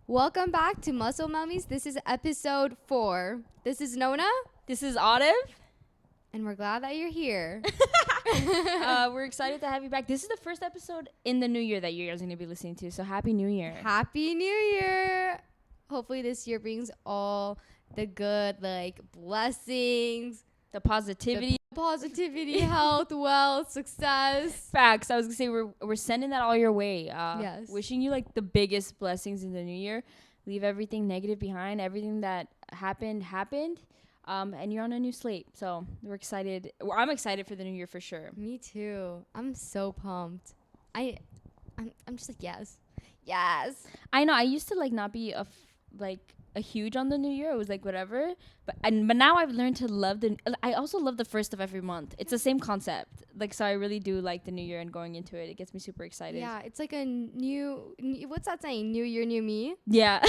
Welcome back to Muscle Mommies. This is episode 4. This is Nona, This is Arev. and we're glad that you're here. We're excited to have you back. This is the first episode in the new year that you guys are going to be listening to. So happy New Year. Happy New Year. Hopefully this year brings all the good, blessings, The positivity. positivity, health, wealth, success. Facts. I was going to say we're sending that all your way. Yes. Wishing you the biggest blessings in the new year. Leave everything negative behind. Everything that happened. And you're on a new slate. So we're excited. Well, I'm excited for the new year for sure. Me too. I'm so pumped. I'm just yes. Yes. I know. I used to not be a huge on the new year. It was whatever. But now I've learned to love I also love the first of every month. It's the same concept. So I really do like the new year and going into it. It gets me super excited. Yeah, it's like a new what's that saying? New year, new me. Yeah.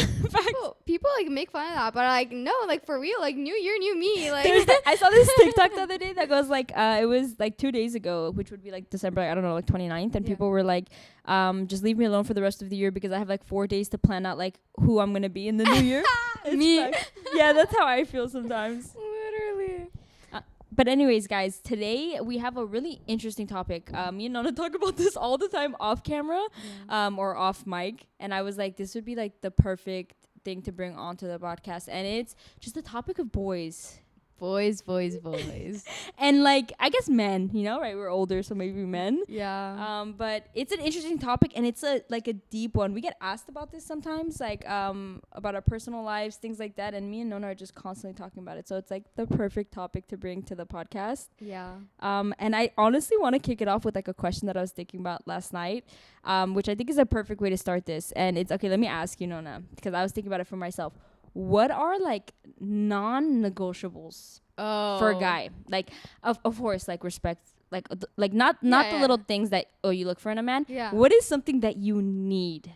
People make fun of that, but no, for real, new year, new me. I saw this TikTok the other day that goes it was 2 days ago, which would be December, I don't know, 29th, and people were just leave me alone for the rest of the year because I have 4 days to plan out who I'm gonna be in the new year. Me. Yeah, that's how I feel sometimes. Literally. But anyways, guys, today we have a really interesting topic. Me and Nona talk about this all the time off camera, or off mic. And I was this would be the perfect thing to bring onto the podcast. And it's just the topic of boys. Boys. And I guess men, right? We're older, so maybe men. Yeah. But it's an interesting topic, and it's a deep one. We get asked about this sometimes, about our personal lives, things like that. And me and Nona are just constantly talking about it. So it's the perfect topic to bring to the podcast. Yeah. And I honestly want to kick it off with a question that I was thinking about last night, which I think is a perfect way to start this. And it's okay. Let me ask you, Nona, because I was thinking about it for myself. What are non-negotiables for a guy? Of course, respect, not the little things that you look for in a man. Yeah. What is something that you need?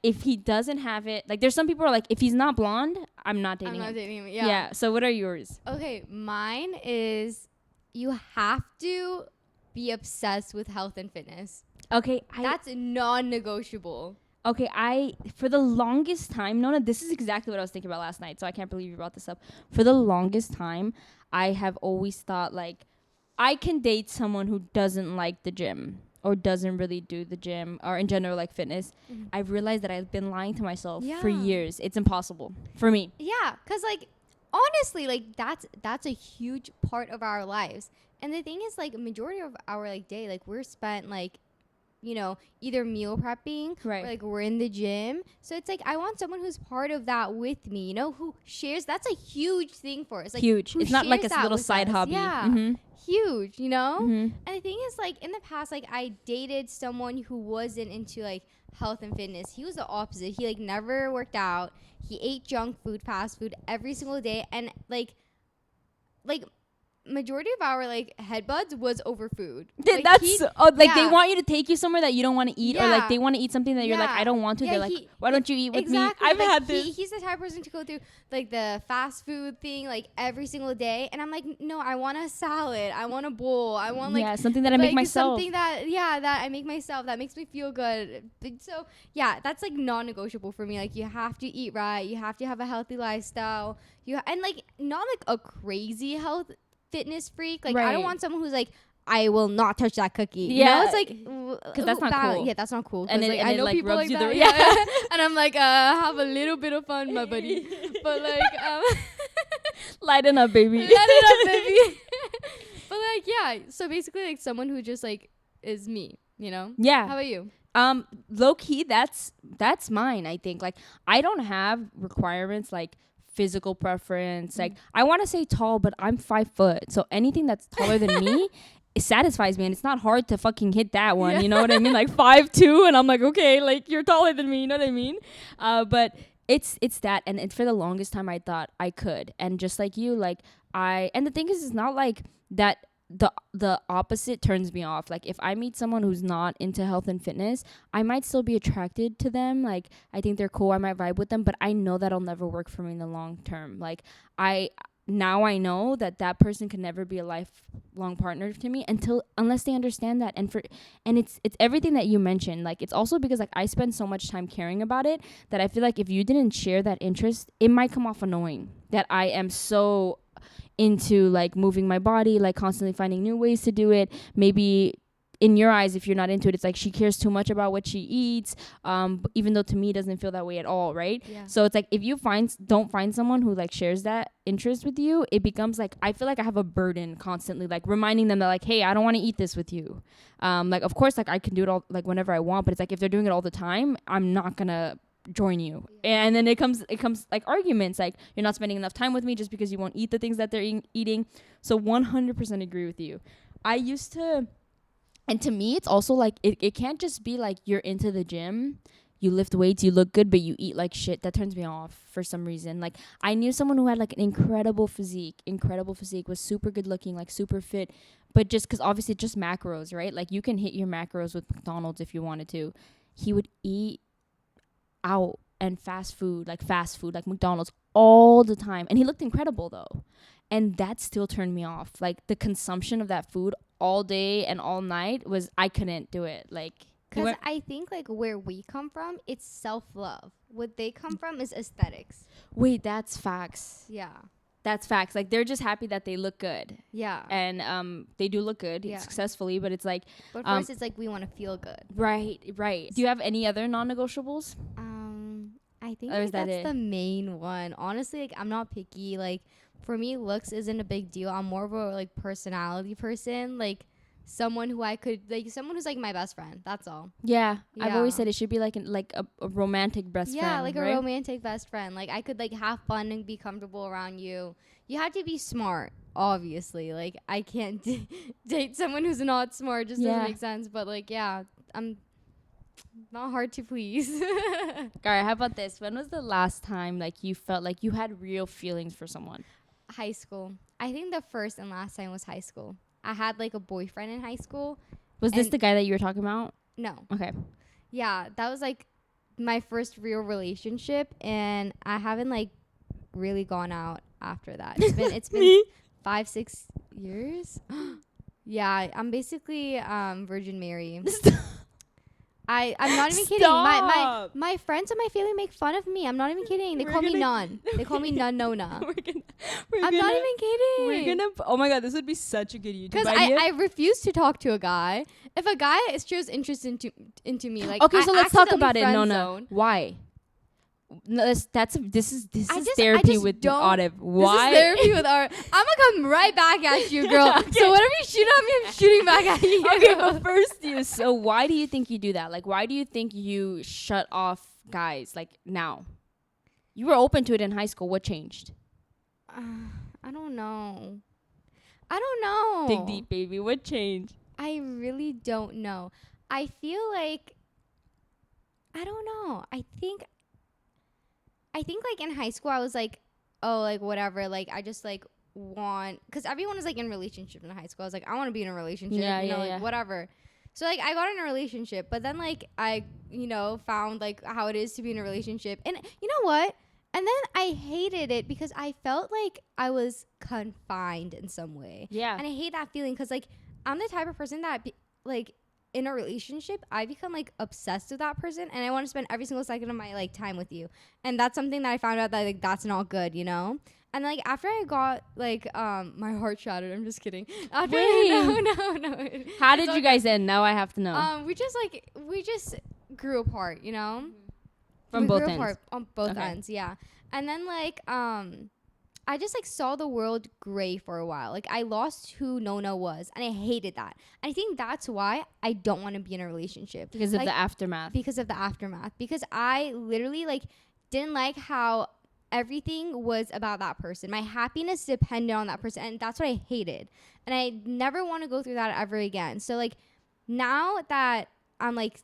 If he doesn't have it, there's some people who are if he's not blonde, I'm not dating him. Yeah. So what are yours? Okay, mine is you have to be obsessed with health and fitness. Okay, that's non-negotiable. Okay, for the longest time, Nona, this is exactly what I was thinking about last night, so I can't believe you brought this up. For the longest time, I have always thought, I can date someone who doesn't like the gym or doesn't really do the gym or in general, fitness. Mm-hmm. I've realized that I've been lying to myself for years. It's impossible for me. Yeah, because, honestly, that's a huge part of our lives. And the thing is, majority of our, day, we're spent, either meal prepping, right, or we're in the gym. So it's I want someone who's part of that with me, who shares. That's a huge thing for us. Huge. It's not a little side hobby. Yeah. Mm-hmm. Huge, Mm-hmm. And the thing is, in the past, I dated someone who wasn't into health and fitness. He was the opposite. He never worked out. He ate junk food, fast food every single day, and majority of our headbutts was over food. They want you to take you somewhere that you don't want to eat, or they want to eat something that you're I don't want to. They're why don't you eat with me? I've had this. He's the type of person to go through the fast food thing every single day, and I'm no, I want a salad, I want a bowl, I want something that I make myself, something that I make myself that makes me feel good. So that's non-negotiable for me. You have to eat right, you have to have a healthy lifestyle, and not a crazy health fitness freak. I don't want someone who's I will not touch that cookie. Yeah, it's because that's not cool. Yeah, that's not cool. And I know people rubs you that. yeah. And I'm have a little bit of fun, my buddy. But lighten up, baby. Lighten up, baby. But yeah. So basically, someone who just is me. Yeah. How about you? Low key, that's mine. I think I don't have requirements physical preference. I want to say tall, but I'm 5 foot, so anything that's taller than me, it satisfies me, and it's not hard to fucking hit that one. Yeah. You know what I mean? 5'2", and I'm okay, you're taller than me. You know what I mean? But it's that, and for the longest time I thought I could, and just like you, and the thing is, it's not that. The opposite turns me off. If I meet someone who's not into health and fitness, I might still be attracted to them. I think they're cool, I might vibe with them, but I know that'll never work for me in the long term. now I know that person can never be a lifelong partner to me unless they understand that. And it's everything that you mentioned. Like, it's also because like I spend so much time caring about it that I feel like if you didn't share that interest, it might come off annoying that I am so into like moving my body, like constantly finding new ways to do it. Maybe in your eyes, if you're not into it, it's like she cares too much about what she eats, even though to me it doesn't feel that way at all, right? Yeah. So it's like if you don't find someone who like shares that interest with you, it becomes like I feel like I have a burden constantly, like reminding them that like, hey, I don't want to eat this with you. Like of course, like I can do it all like whenever I want, but it's like if they're doing it all the time, I'm not gonna join you. And then it comes like arguments, like you're not spending enough time with me just because you won't eat the things that they're eating. So 100% agree with you. I used to. And to me, it's also like, it can't just be like you're into the gym, you lift weights, you look good, but you eat like shit. That turns me off for some reason. Like, I knew someone who had like an incredible physique, was super good looking, like super fit, but just because obviously just macros, right? Like, you can hit your macros with McDonald's if you wanted to. He would eat out and fast food, like McDonald's all the time. And he looked incredible though. And that still turned me off. Like, the consumption of that food all day and all night I couldn't do it. Like, because I think like where we come from, it's self-love. What they come from is aesthetics. Wait, that's facts. Yeah. That's facts. Like, they're just happy that they look good. Yeah. And they do look good successfully, but it's like. But first, it's like we want to feel good. Right. Do you have any other non-negotiables? I think like that's the main one. Honestly, like I'm not picky. Like for me, looks isn't a big deal. I'm more of a like personality person. Like someone who I could like, someone who's like my best friend. That's all. Yeah. I've always said it should be like a romantic best friend. Yeah, like a romantic best friend. Like I could like have fun and be comfortable around you. You have to be smart, obviously. Like I can't date someone who's not smart. Just doesn't make sense. But like, yeah, I'm not hard to please. All right, how about this? When was the last time like you felt like you had real feelings for someone? High school. I think the first and last time was high school. I had like a boyfriend in high school. Was this the guy that you were talking about? No. Okay. Yeah, that was like my first real relationship, and I haven't like really gone out after that. It's been 5-6 years. Yeah, I'm basically Virgin Mary. I'm not even kidding. My friends and my family make fun of me. I'm not even kidding. They call me non. They call me non-Nona. I'm not even kidding. Oh my god, this would be such a good YouTube idea. Because I refuse to talk to a guy. If a guy shows interest into me, like okay, so let's talk about it, Nona. Why? No, this is therapy with Arev. Why? This is therapy with Arev. I'm gonna come right back at you, girl. Okay. So whatever you shoot at me, I'm shooting back at you. Okay, but first, so why do you think you do that? Like, why do you think you shut off guys? Like now, you were open to it in high school. What changed? I don't know. Dig deep, baby. What changed? I really don't know. I feel like I don't know. I think like in high school I was like, oh, like whatever, like I just like want, because everyone is like in relationship in high school. I was like, I want to be in a relationship, whatever. So like I got in a relationship, but then like I found like how it is to be in a relationship, and you know what? And then I hated it because I felt like I was confined in some way. Yeah. And I hate that feeling because like I'm the type of person that like in a relationship, I become like obsessed with that person, and I want to spend every single second of my like time with you. And that's something that I found out that like that's not good, you know? And like after I got like my heart shattered. I'm just kidding. After no. How did you guys end? Now I have to know. We just grew apart, you know? From both ends. On both ends, yeah. And then like I just like saw the world gray for a while. Like I lost who Nona was, and I hated that. And I think that's why I don't want to be in a relationship. Because of the aftermath. Because I literally like didn't like how everything was about that person. My happiness depended on that person, and that's what I hated. And I never want to go through that ever again. So like now that I'm like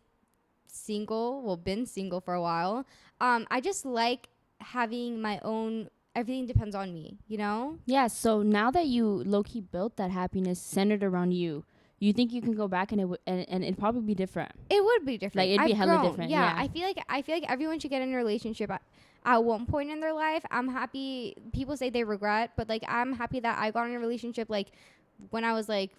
been single for a while, I just like having my own. Everything depends on me, you know? Yeah, so now that you low-key built that happiness centered around you, you think you can go back and it'd probably be different? It would be different. Like, it'd be hella different. Yeah, I feel like everyone should get in a relationship at one point in their life. I'm happy. People say they regret, but like I'm happy that I got in a relationship like when I was like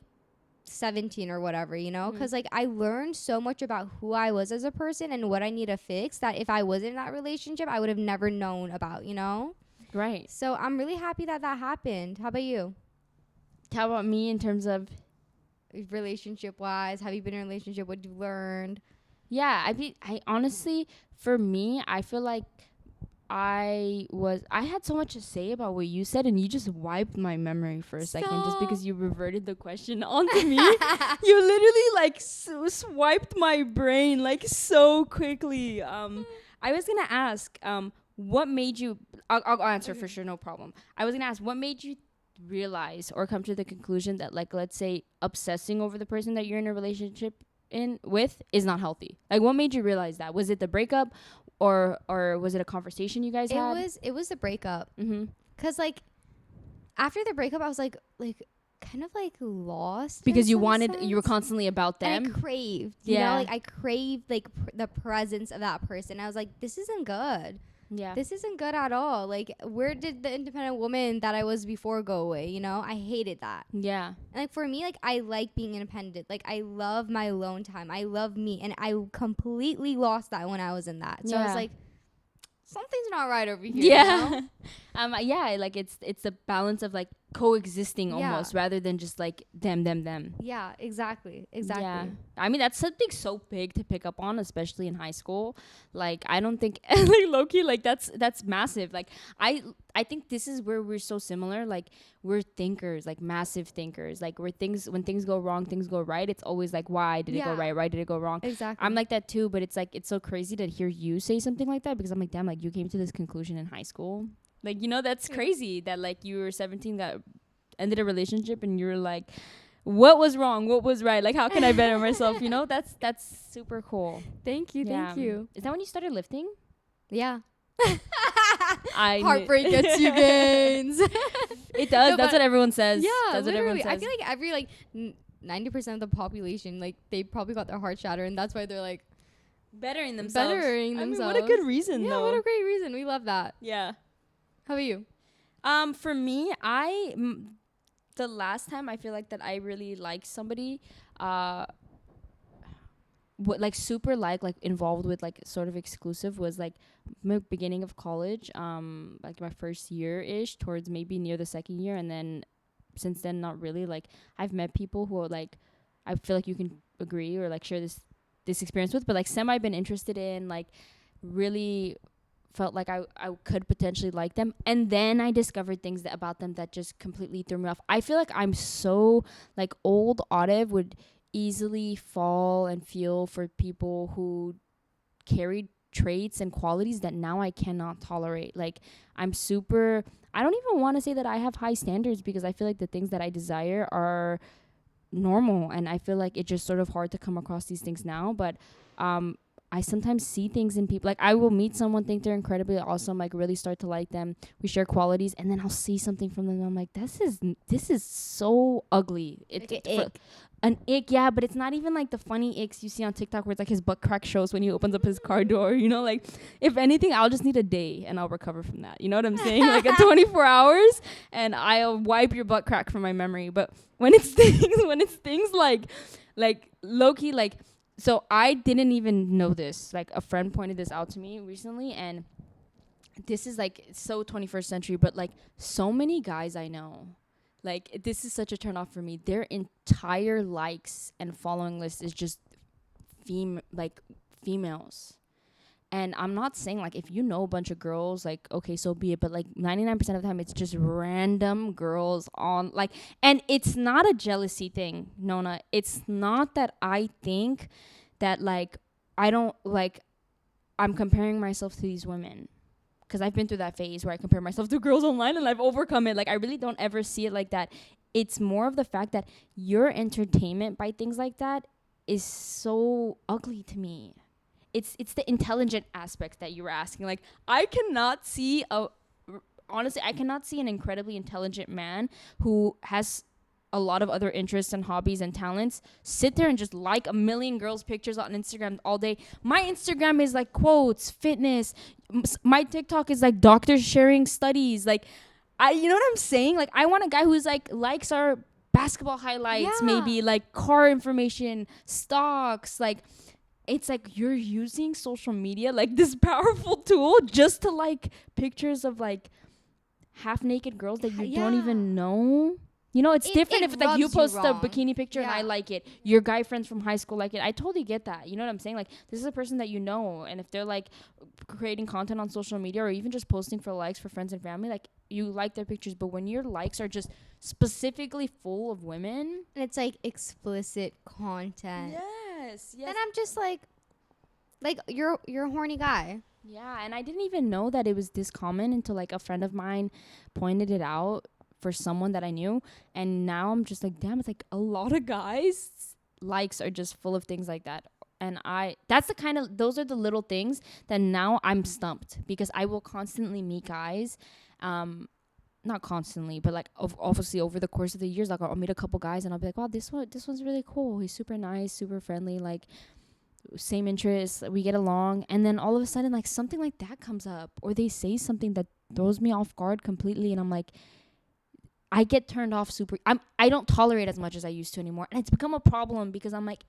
17 or whatever, you know, because like I learned so much about who I was as a person and what I need to fix that if I wasn't in that relationship, I would have never known about, you know? Right. So I'm really happy that happened. How about you? How about me in terms of relationship wise? Have you been in a relationship? What you learned? Yeah, I honestly, for me, I feel like I had so much to say about what you said, and you just wiped my memory for a second just because you reverted the question onto me. You literally like swiped my brain like so quickly. I was gonna ask, what made you? I'll answer for sure, no problem. I was gonna ask, what made you realize or come to the conclusion that, like, let's say obsessing over the person that you're in a relationship with is not healthy? Like, what made you realize that? Was it the breakup, or was it a conversation you guys had? It was the breakup. Mm-hmm. Cause like after the breakup, I was like kind of like lost because you were constantly about them. And I craved, you know, like I craved like the presence of that person. I was like, this isn't good. Yeah, this isn't good at all. Like, where did the independent woman that I was before go away? You know, I hated that. Yeah. And like for me, like I like being independent. Like I love my alone time. I love me, and I completely lost that when I was in that. So I was like, something's not right over here. Yeah. You know? Yeah, like it's the balance of like coexisting almost rather than just like them. Yeah, exactly. Yeah. I mean, that's something so big to pick up on, especially in high school. Like, I don't think like low-key, like that's massive. Like I think this is where we're so similar. Like, we're thinkers, like massive thinkers. Like when things go wrong, things go right. It's always like, why did it go right? Why did it go wrong? Exactly. I'm like that too, but it's like it's so crazy to hear you say something like that, because I'm like, damn, like you came to this conclusion in high school. Like, you know, that's crazy that like you were 17, that ended a relationship, and you were like, what was wrong? What was right? Like, how can I better myself? You know, that's super cool. Thank you. Thank you. Is that when you started lifting? Yeah. Heartbreak gets you gains. It does. No, that's what everyone says. Yeah, that's literally. What everyone says. I feel like every like 90% of the population, like they probably got their heart shattered, and that's why they're like bettering themselves. I mean, what a good reason, though. Yeah, what a great reason. We love that. Yeah. How about you? For me, the last time I feel like that I really liked somebody, what like super like involved with like sort of exclusive was like my beginning of college, like my first year ish, towards maybe near the second year, and then since then not really. Like, I've met people who are like, I feel like you can agree or like share this experience with, but like semi been interested in, like really felt like I could potentially like them, and then I discovered things about them that just completely threw me off. I feel like I'm so like old Arev would easily fall and feel for people who carried traits and qualities that now I cannot tolerate. Like, I don't even want to say that I have high standards, because I feel like the things that I desire are normal, and I feel like it's just sort of hard to come across these things now. But I sometimes see things in people. Like, I will meet someone, think they're incredibly awesome, like really start to like them. We share qualities, and then I'll see something from them, and I'm like, this is so ugly. An ick, yeah, but it's not even like the funny icks you see on TikTok where it's like his butt crack shows when he opens up his car door, you know? Like, if anything, I'll just need a day and I'll recover from that. You know what I'm saying? Like, a 24 hours and I'll wipe your butt crack from my memory. But when it's things like low-key, like, so I didn't even know this. Like, a friend pointed this out to me recently, and this is like so 21st century, but like so many guys I know, like, this is such a turn off for me. Their entire likes and following list is just females. And I'm not saying, like, if you know a bunch of girls, like, okay, so be it. But, like, 99% of the time, it's just random girls on, like, and it's not a jealousy thing, Nona. It's not that I think that, like, I'm comparing myself to these women. Because I've been through that phase where I compare myself to girls online, and I've overcome it. Like, I really don't ever see it like that. It's more of the fact that your entertainment by things like that is so ugly to me. It's the intelligent aspects that you were asking. Like, I cannot see an incredibly intelligent man who has a lot of other interests and hobbies and talents sit there and just like a million girls' pictures on Instagram all day. My Instagram is like quotes, fitness. My TikTok is like doctors sharing studies. Like, you know what I'm saying? Like, I want a guy who's like likes our basketball highlights, maybe like car information, stocks. Like, it's like you're using social media like this powerful tool just to like pictures of like half naked girls that you don't even know. You know, it's different if like you post a bikini picture and I like it. Your guy friends from high school like it. I totally get that. You know what I'm saying? Like, this is a person that you know, and if they're like creating content on social media or even just posting for likes for friends and family, like, you like their pictures. But when your likes are just specifically full of women, and it's like explicit content. Yes. Then I'm just like you're a horny guy. Yeah, and I didn't even know that it was this common until like a friend of mine pointed it out for someone that I knew, and now I'm just like, damn, it's like a lot of guys' likes are just full of things like that. And that's the kind of, those are the little things that now I'm stumped, because I will constantly meet guys, not constantly, but like obviously over the course of the years, like I'll meet a couple guys and I'll be like, wow, this one's really cool. He's super nice, super friendly, like same interests, we get along. And then all of a sudden, like, something like that comes up, or they say something that throws me off guard completely, and I'm like, I get turned off I don't tolerate as much as I used to anymore. And it's become a problem because I'm like,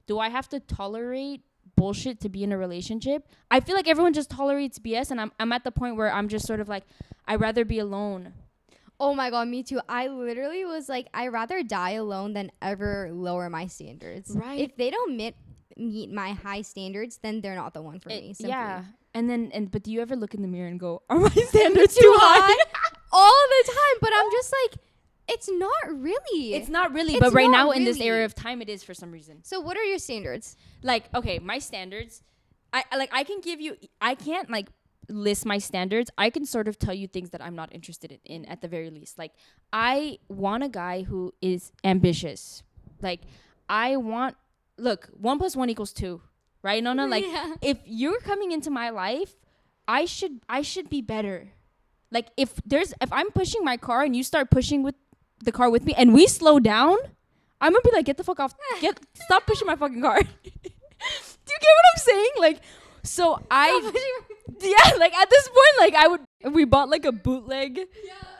do I have to tolerate bullshit to be in a relationship? I feel like everyone just tolerates BS, and I'm at the point where I'm just sort of like, I'd rather be alone. Oh my god, me too. I literally was like, I'd rather die alone than ever lower my standards. Right. If they don't meet my high standards, then they're not the one for me. Simply. Yeah. But do you ever look in the mirror and go, are my standards too high? All the time. But I'm just like, it's not really. It's not really. But right now in this era of time, it is for some reason. So what are your standards? Like, okay, my standards, I can't like list my standards. I can sort of tell you things that I'm not interested in at the very least. Like, I want a guy who is ambitious. Like, look, 1 + 1 = 2, right, Nona? Like, if you're coming into my life, I should be better. Like, if I'm pushing my car and you start pushing with the car with me and we slow down, I'm gonna be like, get the fuck off, stop pushing my fucking car. Do you get what I'm saying? Like, so like at this point, like we bought like a bootleg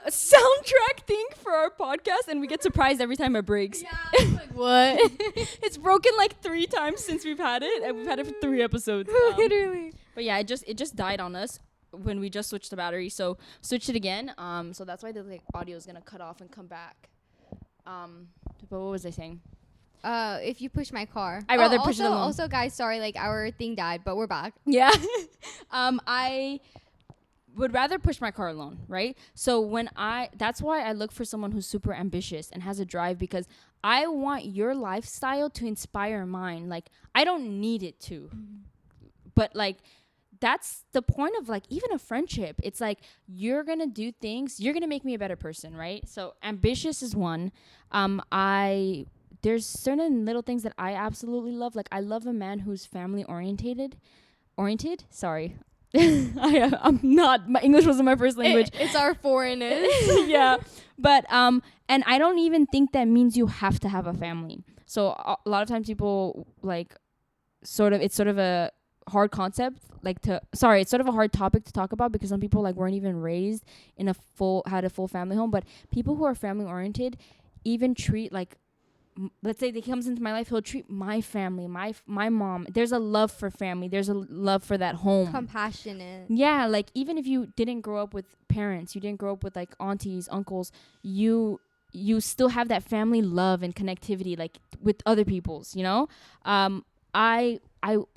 soundtrack thing for our podcast, and we get surprised every time it breaks. Yeah, like, what? It's broken like 3 times since we've had it, and we've had it for 3 episodes. Literally. But yeah, it just died on us when we just switched the battery, so switched it again. So that's why the like audio is gonna cut off and come back. But what was I saying? If you push my car, I'd rather push it alone. Also, guys, sorry, like our thing died, but we're back. Yeah. I would rather push my car alone, right? So that's why I look for someone who's super ambitious and has a drive, because I want your lifestyle to inspire mine. Like, I don't need it to, but like, that's the point of like even a friendship. It's like, you're gonna do things, you're gonna make me a better person, right? So ambitious is one. There's certain little things that I absolutely love. Like, I love a man who's family oriented. Sorry. I'm not, my English wasn't my first language. It's our foreigners. Yeah. But and I don't even think that means you have to have a family. So a lot of times people like it's sort of a hard concept, it's sort of a hard topic to talk about, because some people like weren't even raised in had a full family home. But people who are family oriented even treat, like, let's say he comes into my life, he'll treat my family, my mom. There's a love for family. There's a love for that home. Compassionate. Yeah, like, even if you didn't grow up with parents, you didn't grow up with like aunties, uncles, you still have that family love and connectivity, like with other people's, you know? I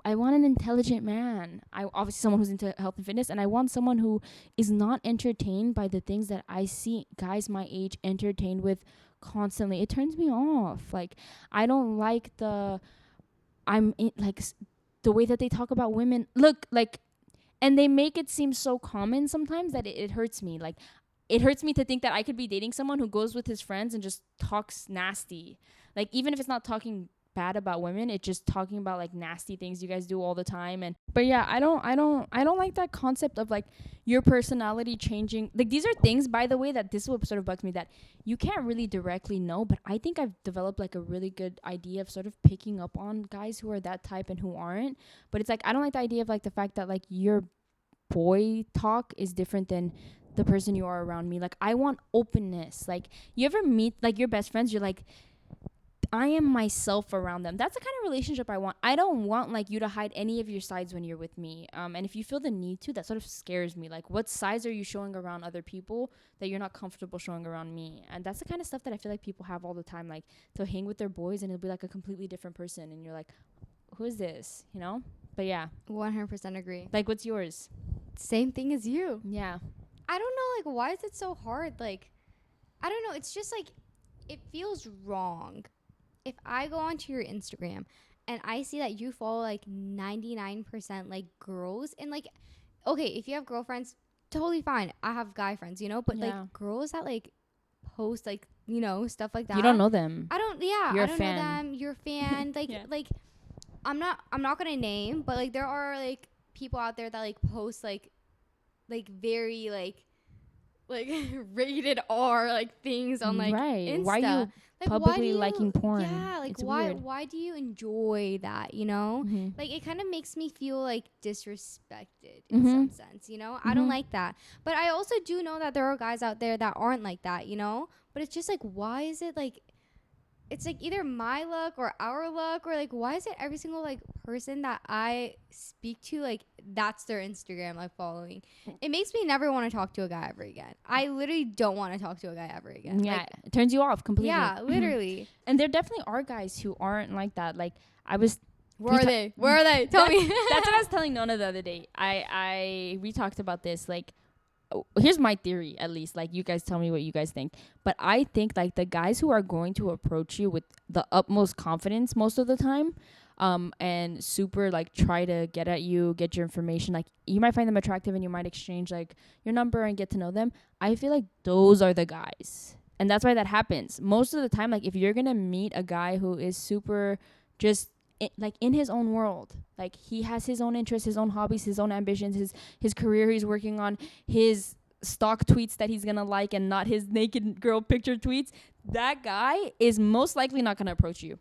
want an intelligent man. I obviously someone who's into health and fitness, and I want someone who is not entertained by the things that I see guys my age entertained with constantly. It turns me off. Like, I don't like the way that they talk about women. Look, like, and they make it seem so common sometimes that it hurts me. Like, it hurts me to think that I could be dating someone who goes with his friends and just talks nasty. Like, even if it's not talking bad about women. It's just talking about like nasty things you guys do all the time. And but yeah, I don't like that concept of like your personality changing. Like these are things, by the way, that this will sort of bugs me, that you can't really directly know, but I think I've developed like a really good idea of sort of picking up on guys who are that type and who aren't. But it's like I don't like the idea of like the fact that like your boy talk is different than the person you are around me. Like I want openness. Like you ever meet like your best friends, you're like, I am myself around them. That's the kind of relationship I want. I don't want like you to hide any of your sides when you're with me. And if you feel the need to, that sort of scares me. Like what sides are you showing around other people that you're not comfortable showing around me? And that's the kind of stuff that I feel like people have all the time. Like they'll hang with their boys and it'll be like a completely different person. And you're like, who is this? You know? But yeah. 100% agree. Like what's yours? Same thing as you. Yeah. I don't know, like, why is it so hard? Like, I don't know. It's just like, it feels wrong. If I go onto your Instagram and I see that you follow like 99% like girls, and like, okay, if you have girlfriends, totally fine. I have guy friends, you know, but like girls that like post like, you know, stuff like that. You don't know them. I don't, yeah, You're I a don't fan. know them. You're a fan. Like, like, I'm not gonna name, but like there are like people out there that like post like very like rated R like things on like Insta. Why are you like, publicly liking porn? Yeah, like it's why weird. why do you enjoy that, you know? Mm-hmm. Like it kind of makes me feel like disrespected in some sense, you know? I don't like that. But I also do know that there are guys out there that aren't like that, you know? But it's just like, why is it like, it's like either my luck or our luck, or like why is it every single like person that I speak to, like that's their Instagram like following? It makes me never want to talk to a guy ever again. I literally don't want to talk to a guy ever again. Yeah, like, it turns you off completely. Yeah, literally. And there definitely are guys who aren't like that. Like I was Where are they? Where are they? Tell me. That's what I was telling Nona the other day. We talked about this. Like, here's my theory, at least. Like, you guys tell me what you guys think. But I think like the guys who are going to approach you with the utmost confidence most of the time, and super like try to get at you, get your information. Like, you might find them attractive and you might exchange like your number and get to know them. I feel like those are the guys. And that's why that happens. Most of the time, like if you're going to meet a guy who is super just like in his own world, like he has his own interests, his own hobbies, his own ambitions, his career he's working on, his stock tweets that he's gonna like and not his naked girl picture tweets, that guy is most likely not gonna approach you.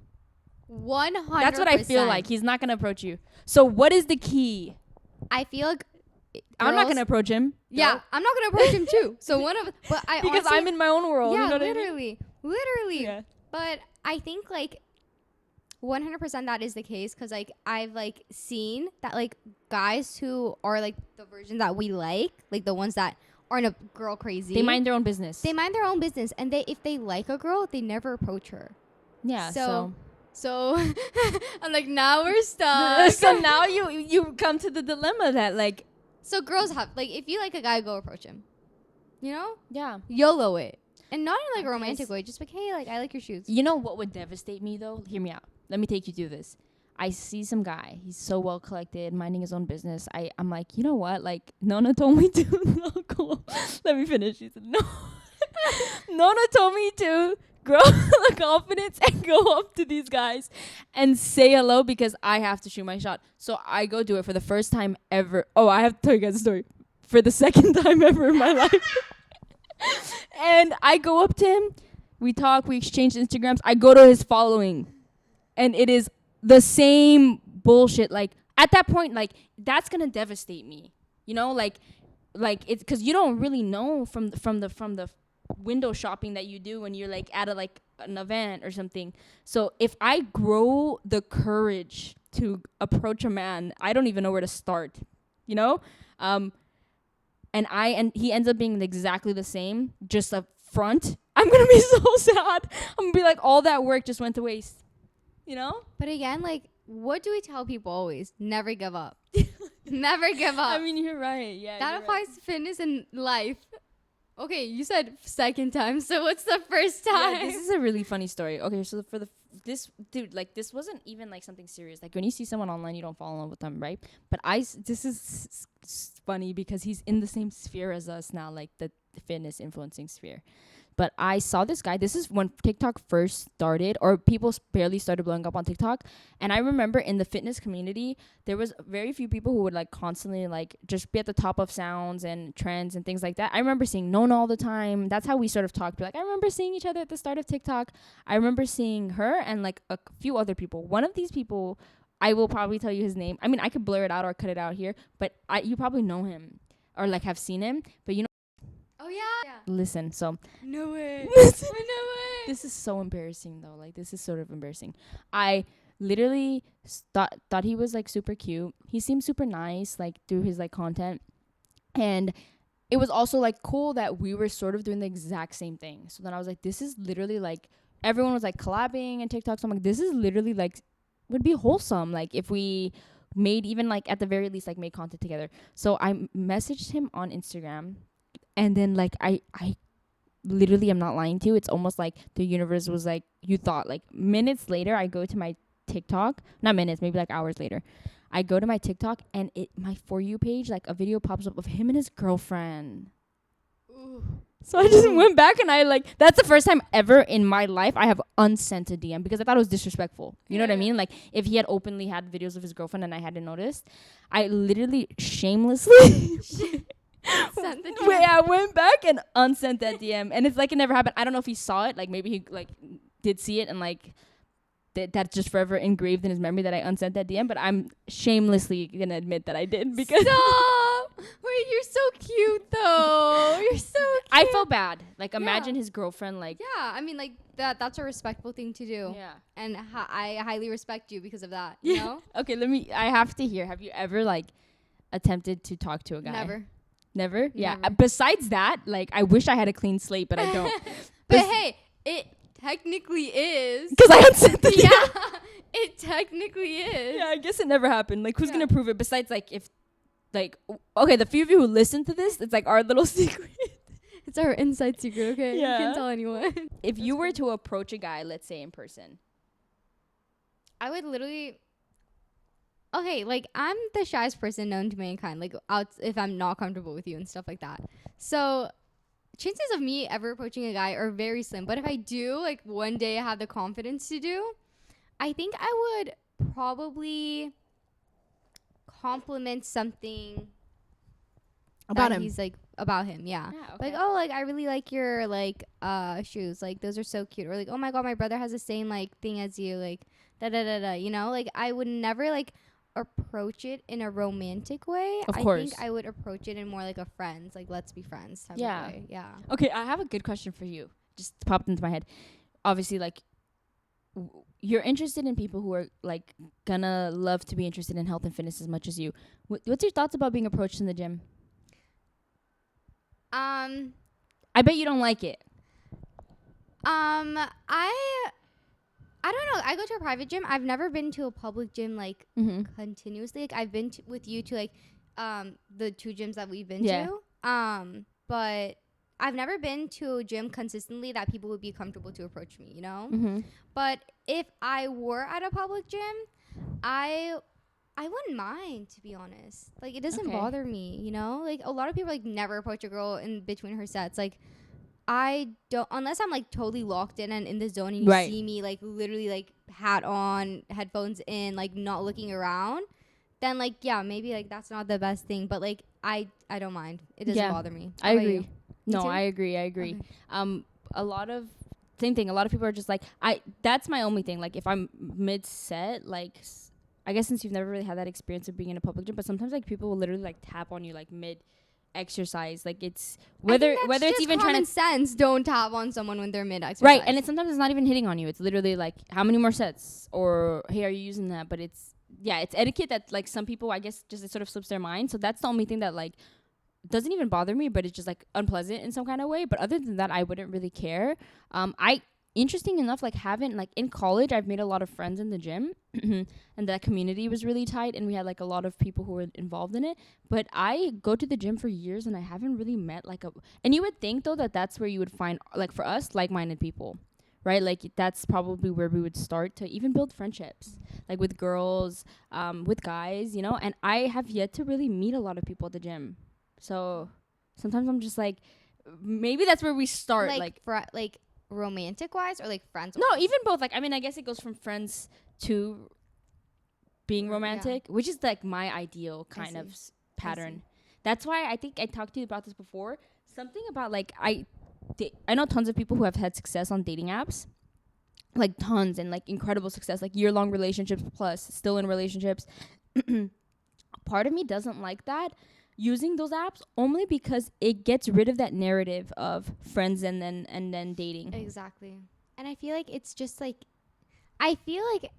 100%. That's what I feel like. He's not gonna approach you. So what is the key? I feel like I'm not gonna approach him. Yeah, No. I'm not gonna approach him too. So but I because honestly, I'm in my own world. Yeah, you know what literally. I mean? Yeah. But I think like 100% that is the case, because like I've like seen that like guys who are like the version that we like the ones that aren't a girl crazy, They mind their own business. And if they like a girl, they never approach her. Yeah. So I'm like, now we're stuck. So now you come to the dilemma that like, so girls have like, if you like a guy, go approach him. You know? yeah. YOLO it. And not in like a I romantic guess. way. Just like, hey, like I like your shoes. You know what would devastate me though? Hear me out. Let me take you through this. I see some guy. He's so well collected, minding his own business. I'm like, you know what? Like, Nona told me to. No, cool. Let me finish. She said, no. Nona told me to grow the confidence and go up to these guys and say hello because I have to shoot my shot. So I go do it for the first time ever. Oh, I have to tell you guys a story. For the second time ever in my life. And I go up to him. We talk. We exchange Instagrams. I go to his following. And it is the same bullshit. Like, at that point, like, that's going to devastate me. You know, like it's because you don't really know from the window shopping that you do when you're like at an event or something. So if I grow the courage to approach a man, I don't even know where to start, you know? And he ends up being exactly the same, just up front. I'm going to be so sad. I'm going to be like, all that work just went to waste, you know? But again, like, what do we tell people always? Never give up. Never give up. I mean, you're right. Yeah. That applies to fitness and life. Okay, you said second time, so what's the first time? Yeah, this is a really funny story. Okay, so this wasn't even like something serious. Like when you see someone online, you don't fall in love with them, right? But this is funny because he's in the same sphere as us now, like the fitness influencing sphere. but I saw this guy. This is when TikTok first started, or people barely started blowing up on TikTok. And I remember in the fitness community, there was very few people who would like constantly like just be at the top of sounds and trends and things like that. I remember seeing Nona all the time. That's how we sort of talked. Like, I remember seeing each other at the start of TikTok. I remember seeing her and like a few other people. One of these people, I will probably tell you his name. I mean, I could blur it out or cut it out here, but you probably know him or like have seen him. But you know, Oh yeah. listen. So No way. Listen. No way. this is so embarrassing though. Like, this is sort of embarrassing. I literally thought he was like super cute. He seemed super nice like through his like content, and it was also like cool that we were sort of doing the exact same thing. So then I was like, this is literally like everyone was like collabing and TikTok. So I'm like, this is literally like would be wholesome like if we made even like at the very least like made content together. So I messaged him on Instagram, and then like I literally, I'm not lying to you, it's almost like the universe was like, you thought. Like minutes later, I go to my TikTok, not minutes, maybe like hours later, I go to my TikTok, and my For You page, like a video pops up of him and his girlfriend. Ooh. So I just went back, and I like, that's the first time ever in my life I have unsent a DM, because I thought it was disrespectful. You know what I mean? Like if he had openly had videos of his girlfriend and I hadn't noticed, I literally shamelessly Sent the I went back and unsent that DM, and it's like it never happened. I don't know if he saw it, like maybe he like did see it, and like that's just forever engraved in his memory that I unsent that DM. But I'm shamelessly gonna admit that I did, because Stop! Wait, you're so cute though. You're so cute. I felt bad. Like, Yeah. imagine his girlfriend like. Yeah, I mean, like that's a respectful thing to do. Yeah. And I highly respect you because of that. You know? Okay, I have to hear. Have you ever like attempted to talk to a guy? Never? Yeah. Never. Besides that, like, I wish I had a clean slate, but I don't. But hey, it technically is. Because I unsent the DM. Yeah, it technically is. Yeah, I guess it never happened. Like, who's Yeah. gonna prove it? Besides, like, if, like, okay, the few of you who listen to this, it's like our little secret. It's our inside secret, okay? Yeah. You can't tell anyone. If you were to approach a guy, let's say in person, I would literally. Okay, like I'm the shyest person known to mankind. Like if I'm not comfortable with you and stuff like that. So chances of me ever approaching a guy are very slim. But if I do, like one day I have the confidence to do, I think I would probably compliment something about that him. he's like about him, yeah. okay. Like, oh, like I really like your like shoes, like those are so cute, or like, oh my god, my brother has the same like thing as you, like da da da da, you know. Like I would never like approach it in a romantic way. Of I course. think I would approach it in more like a friends, like let's be friends type Yeah. of way. Yeah. Okay, I have a good question for you. Just popped into my head. Obviously, like, you're interested in people who are like gonna love to be interested in health and fitness as much as you. What's your thoughts about being approached in the gym? I bet you don't like it. I don't know. I go to a private gym. I've never been to a public gym like Mm-hmm. continuously. Like I've been with you to like the two gyms that we've been Yeah. to. But I've never been to a gym consistently that people would be comfortable to approach me, you know? Mm-hmm. But if I were at a public gym, I wouldn't mind, to be honest. Like it doesn't Okay. bother me, you know? Like a lot of people like never approach a girl in between her sets. Like I don't, unless I'm like totally locked in and in the zone and you Right. see me like literally like hat on, headphones in, like not looking around, then like yeah, maybe like that's not the best thing. But like I don't mind. It doesn't Yeah. bother me. I How about agree. you? No, too? I agree. Okay. A lot of same thing. A lot of people are just like, that's my only thing. Like if I'm mid set, like I guess since you've never really had that experience of being in a public gym, but sometimes like people will literally like tap on you like mid exercise. Like it's whether it's even trying to sense, don't tap on someone when they're mid exercise. right, and it's sometimes it's not even hitting on you. It's literally like how many more sets or hey, are you using that? But it's etiquette that like some people I guess just it sort of slips their mind. So that's the only thing that like doesn't even bother me, but it's just like unpleasant in some kind of way. But other than that, I wouldn't really care. Interesting enough, like haven't like in college I've made a lot of friends in the gym and that community was really tight and we had like a lot of people who were involved in it. But I go to the gym for years and I haven't really met like and you would think though that that's where you would find like for us like-minded people, right? Like that's probably where we would start to even build friendships, like with girls, with guys, you know. And I have yet to really meet a lot of people at the gym. So sometimes I'm just like, maybe that's where we start. Like like romantic wise or like friends no, wise? even both. Like I mean, I guess it goes from friends to being Yeah. romantic, which is like my ideal I kind see. of pattern. That's why I think I talked to you about this before. Something about like I know tons of people who have had success on dating apps, like tons and like incredible success, like year-long relationships plus still in relationships. Part of me doesn't like that using those apps only because it gets rid of that narrative of friends and then dating. Exactly. And I feel like it's just like, I feel like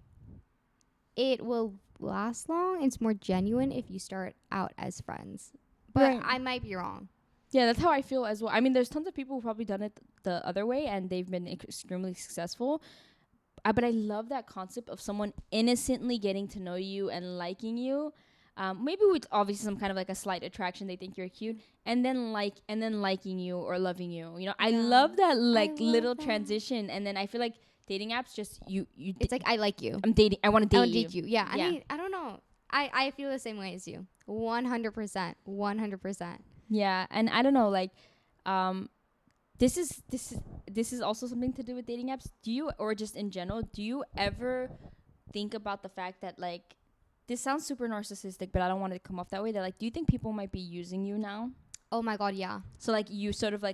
it will last long. It's more genuine if you start out as friends. But Right. I might be wrong. Yeah, that's how I feel as well. I mean, there's tons of people who've probably done it the other way and they've been extremely successful. But I love that concept of someone innocently getting to know you and liking you. Maybe with obviously some kind of like a slight attraction, they think you're cute, and then liking you or loving you. You know, I Yeah. love that like love little that. transition, and then I feel like dating apps just you. It's like, I like you. I'm dating. I want to I date want to date you. Yeah. Yeah. I don't know. I feel the same way as you. 100%. 100%. Yeah, and I don't know, like, this is also something to do with dating apps. Do you, or just in general, do you ever think about the fact that like, this sounds super narcissistic, but I don't want it to come off that way. That like, do you think people might be using you now? Oh my God, yeah. So like, you sort of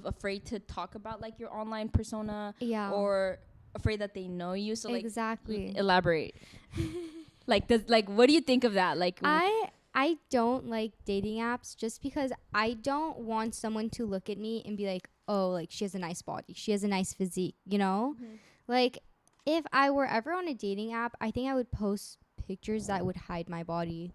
afraid to talk about like your online persona, Yeah. or afraid that they know you. So like, exactly. elaborate. Like, what do you think of that? Like, I don't like dating apps just because I don't want someone to look at me and be like, oh, like she has a nice body, she has a nice physique, you know? Like, if I were ever on a dating app, I think I would post pictures that would hide my body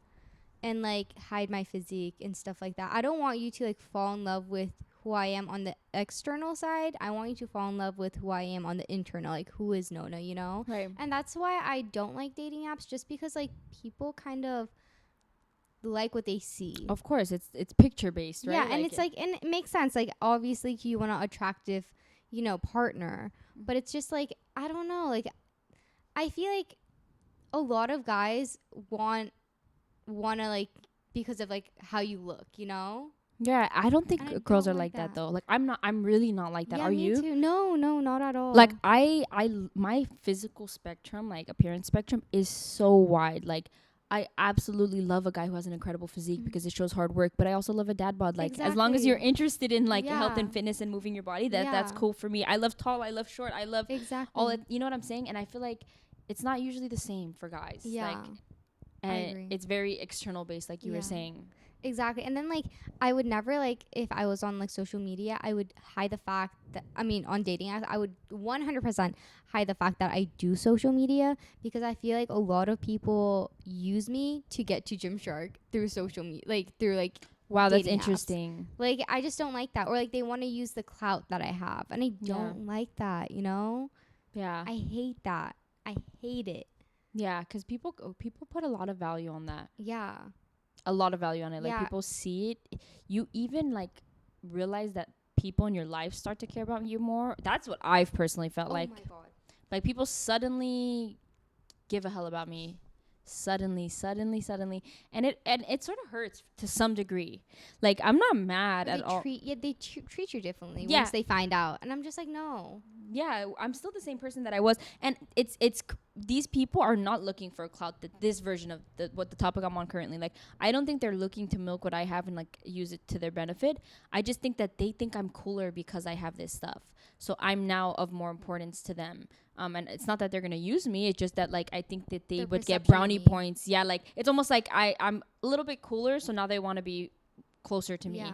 and like hide my physique and stuff like that. I don't want you to like fall in love with who I am on the external side. I want you to fall in love with who I am on the internal, like who is Nona, you know? right. And that's why I don't like dating apps, just because like people kind of like what they see. Of course, it's picture based, right? Yeah, and it's like, and it makes sense. Like, obviously, you want an attractive, you know, partner, but it's just like, I don't know. Like, I feel like a lot of guys wanna like, because of like how you look, you know. yeah, I don't think And I girls are don't like like that that. though. Like I'm really not like that. Yeah, Are me you? too. No, not at all. Like my physical spectrum, like appearance spectrum, is so wide. Like I absolutely love a guy who has an incredible physique because it shows hard work, but I also love a dad bod. Like as long as you're Exactly. interested in like health and Yeah. fitness and moving your body, that's Yeah. cool for me. I love tall, I love short, I love Exactly. all it. You know what I'm saying? And I feel like it's not usually the same for guys. Yeah. Like, I and agree. it's very external based, like you Yeah. were saying. Exactly. And then like, I would never, like, if I was on like social media, I would hide the fact that, I mean, on dating apps, I would 100% hide the fact that I do social media, because I feel like a lot of people use me to get to Gymshark through social media, like through like, Wow, that's dating apps. interesting. like, I just don't like that. Or like, they want to use the clout that I have, and I don't like that, you know? Yeah. I hate that. I hate it. Yeah, because people put a lot of value on that. Yeah. A lot of value on it. Like Yeah. people see it. You even like realize that people in your life start to care about you more. That's what I've personally felt like. Oh my God. Like people suddenly give a hell about me. Suddenly, and it sort of hurts to some degree. Like I'm not mad at all. They treat you differently Yeah. once they find out, and I'm just like, no. Yeah, I'm still the same person that I was, and these people are not looking for a clout. This version of what the topic I'm on currently, like I don't think they're looking to milk what I have and like use it to their benefit. I just think that they think I'm cooler because I have this stuff, so I'm now of more importance to them. And it's not that they're gonna use me. It's just that like I think that they Their would get perception of brownie me. points. Yeah, like it's almost like I'm a little bit cooler, so now they want to be closer to me. Yeah.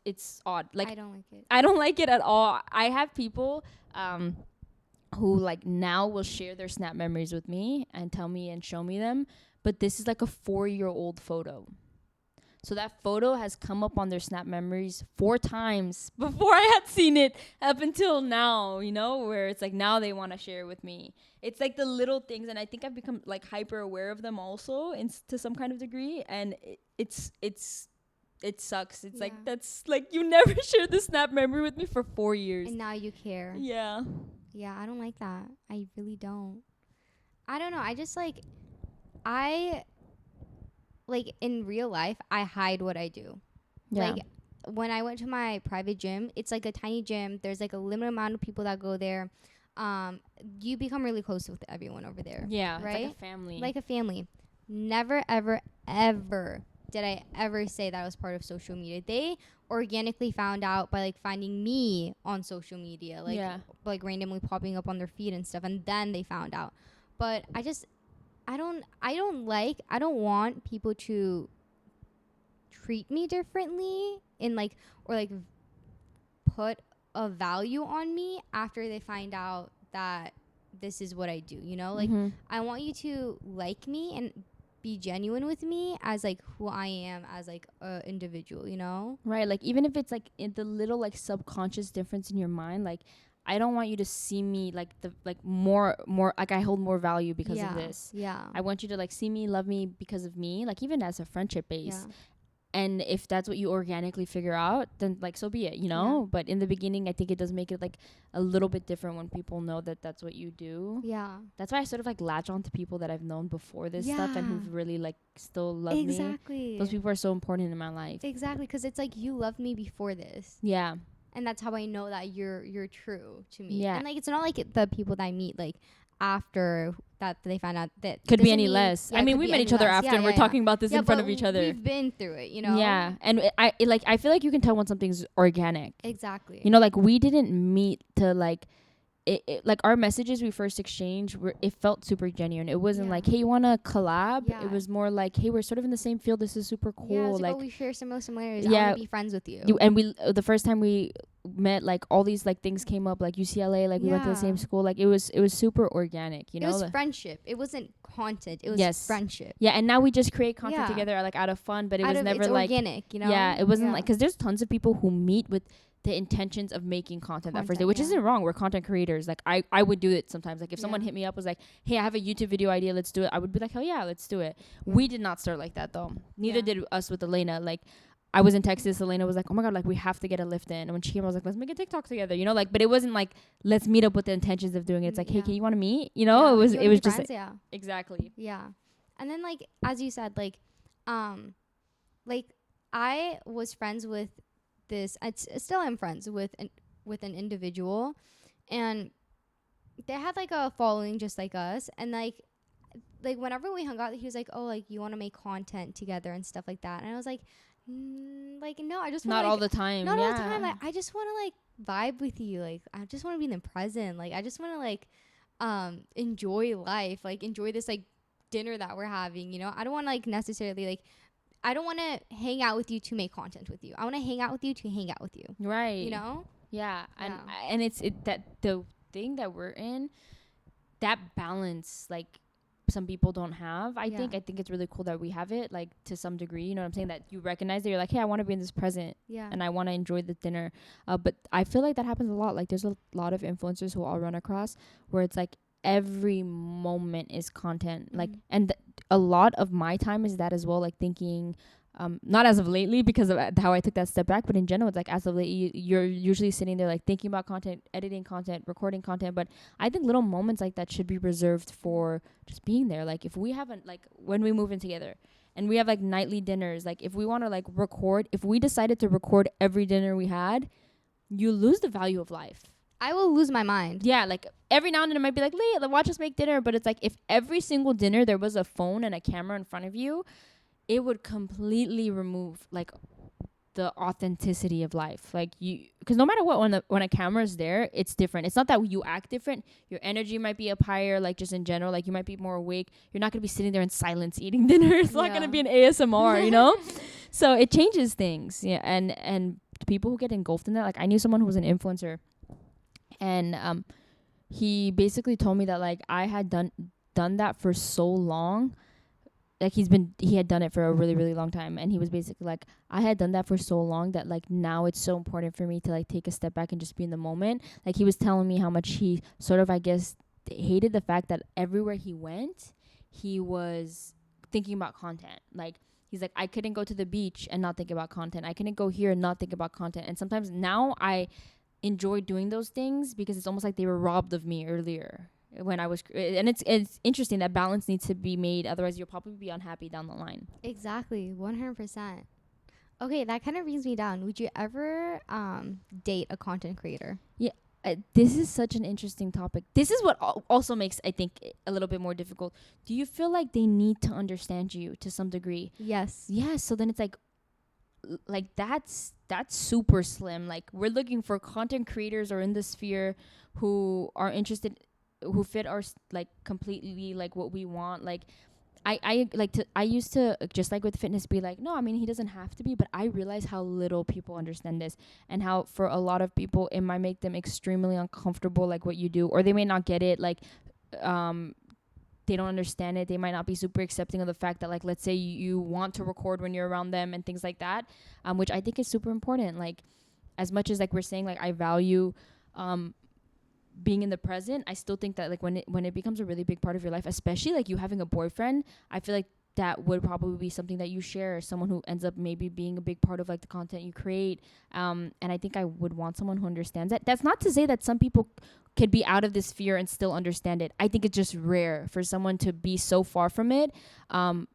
It's odd. Like I don't like it. I don't like it at all. I have people who like now will share their snap memories with me and tell me and show me them, but this is like a 4-year-old photo. So that photo has come up on their snap memories 4 times before I had seen it up until now, you know, where it's like now they want to share with me. It's like the little things, and I think I've become like hyper aware of them also to some kind of degree, and it sucks. It's like, Yeah. that's like you never shared the snap memory with me for 4 years. And now you care. Yeah. Yeah, I don't like that. I really don't. I don't know. I just like, I like in real life, I hide what I do. Yeah. Like, when I went to my private gym, it's like a tiny gym. There's like a limited amount of people that go there. You become really close with everyone over there. Yeah, right? it's like a family. Like a family. Never, ever, ever did I ever say that I was part of social media. They organically found out by like finding me on social media, like randomly popping up on their feed and stuff, and then they found out. But I don't want people to treat me differently in like, or like put a value on me after they find out that this is what I do, you know? Like, I want you to like me and be genuine with me as like who I am as like a individual, you know? Right, like even if it's like in the little like subconscious difference in your mind, like I don't want you to see me like the like more like I hold more value because of this. Yeah. I want you to like see me, love me because of me, like even as a friendship base. Yeah. And if that's what you organically figure out, then like so be it, you know? But in the beginning, I think it does make it like a little bit different when people know that that's what you do. Yeah. That's why I sort of like latch on to people that I've known before this stuff and who've really like still loved me. Exactly. Those people are so important in my life. Exactly, because it's like you loved me before this. Yeah. And that's how I know that you're true to me. Yeah. And like it's not like the people that I meet like after that they find out that could be any less. I mean, we met each other after and we're talking about this in front of each other. We've been through it, you know? Yeah. And I feel like you can tell when something's organic. Exactly. You know, like we didn't meet to like it like our messages we first exchanged it felt super genuine. It wasn't like, hey, you want to collab? It was more like, hey, we're sort of in the same field, this is super cool. Yeah, like, oh, we share similar similarities. I want to be friends with you. And we the first time we met, like all these like things came up, like UCLA, like we went to the same school, like it was super organic, you know? It was friendship. It wasn't content. It was friendship. Yeah, and now we just create content together like out of fun, but it was never like organic, you know? Yeah, it wasn't like, because there's tons of people who meet with the intentions of making content that first day, which isn't wrong. We're content creators. Like I would do it sometimes. Like if someone hit me up was like, hey, I have a YouTube video idea, let's do it, I would be like, hell yeah, let's do it. We did not start like that though. Neither did us with Elena. Like I was in Texas, Elena was like, oh my god, like we have to get a lift in. And when she came, I was like, let's make a TikTok together, you know? Like, but it wasn't like, let's meet up with the intentions of doing it. It's like, hey, can you want to meet? You know, it was just friends, exactly. Yeah. And then like as you said, like I was friends with this, I still am friends with an individual, and they had like a following just like us, and like whenever we hung out, he was like, oh, like you want to make content together and stuff like that, and I was like, no, I just not all the time. Not all the time. Like, I just want to like vibe with you. Like I just want to be in the present. Like I just want to like enjoy life. Like enjoy this like dinner that we're having. You know, I don't want to like necessarily like. I don't want to hang out with you to make content with you. I want to hang out with you to hang out with you. Right. You know? Yeah. And it's that the thing that we're in, that balance, like some people don't have. I think it's really cool that we have it, like to some degree. You know what I'm saying? That you recognize that you're like, hey, I want to be in this present. Yeah. And I want to enjoy the dinner. But I feel like that happens a lot. Like there's a lot of influencers who I'll run across where it's like every moment is content. Like, and a lot of my time is that as well, like thinking, not as of lately because of how I took that step back, but in general, it's like as of late, you're usually sitting there like thinking about content, editing content, recording content. But I think little moments like that should be reserved for just being there. Like if we haven't, like when we move in together and we have like nightly dinners, like if we want to like record, if we decided to record every dinner we had, you lose the value of life. I will lose my mind. Yeah, like every now and then it might be like, Leah, watch us make dinner. But it's like if every single dinner there was a phone and a camera in front of you, it would completely remove like the authenticity of life. Like you, because no matter what, when a camera is there, it's different. It's not that you act different. Your energy might be up higher, like just in general. Like you might be more awake. You're not gonna be sitting there in silence eating dinner. It's not gonna be an ASMR, you know. So it changes things. Yeah, and people who get engulfed in that, like I knew someone who was an influencer. And he basically told me that like I had done that for so long, like he had done it for a really, really long time, and he was basically like, I had done that for so long that like now it's so important for me to like take a step back and just be in the moment. Like he was telling me how much he sort of, I guess, hated the fact that everywhere he went, he was thinking about content. Like he's like, I couldn't go to the beach and not think about content. I couldn't go here and not think about content. And sometimes now I enjoy doing those things because it's almost like they were robbed of me earlier when I was and it's interesting that balance needs to be made, otherwise you'll probably be unhappy down the line. Exactly. 100%. Okay, that kind of brings me down. Would you ever date a content creator? Yeah, this is such an interesting topic. This is what also makes, I think, a little bit more difficult. Do you feel like they need to understand you to some degree? Yes. Yeah, so then it's like that's super slim. Like, we're looking for content creators or in the sphere who are interested, who fit our like completely like what we want. Like, I used to, just like with fitness, be like, no, I mean, he doesn't have to be, but I realize how little people understand this, and how for a lot of people it might make them extremely uncomfortable, like what you do, or they may not get it, like they don't understand it. They might not be super accepting of the fact that, like, let's say you want to record when you're around them and things like that, which I think is super important. Like, as much as, like, we're saying, like, I value being in the present, I still think that, like, when it becomes a really big part of your life, especially like you having a boyfriend, I feel like that would probably be something that you share, someone who ends up maybe being a big part of like the content you create. And I think I would want someone who understands that. That's not to say that some people could be out of this fear and still understand it. I think it's just rare for someone to be so far from it, and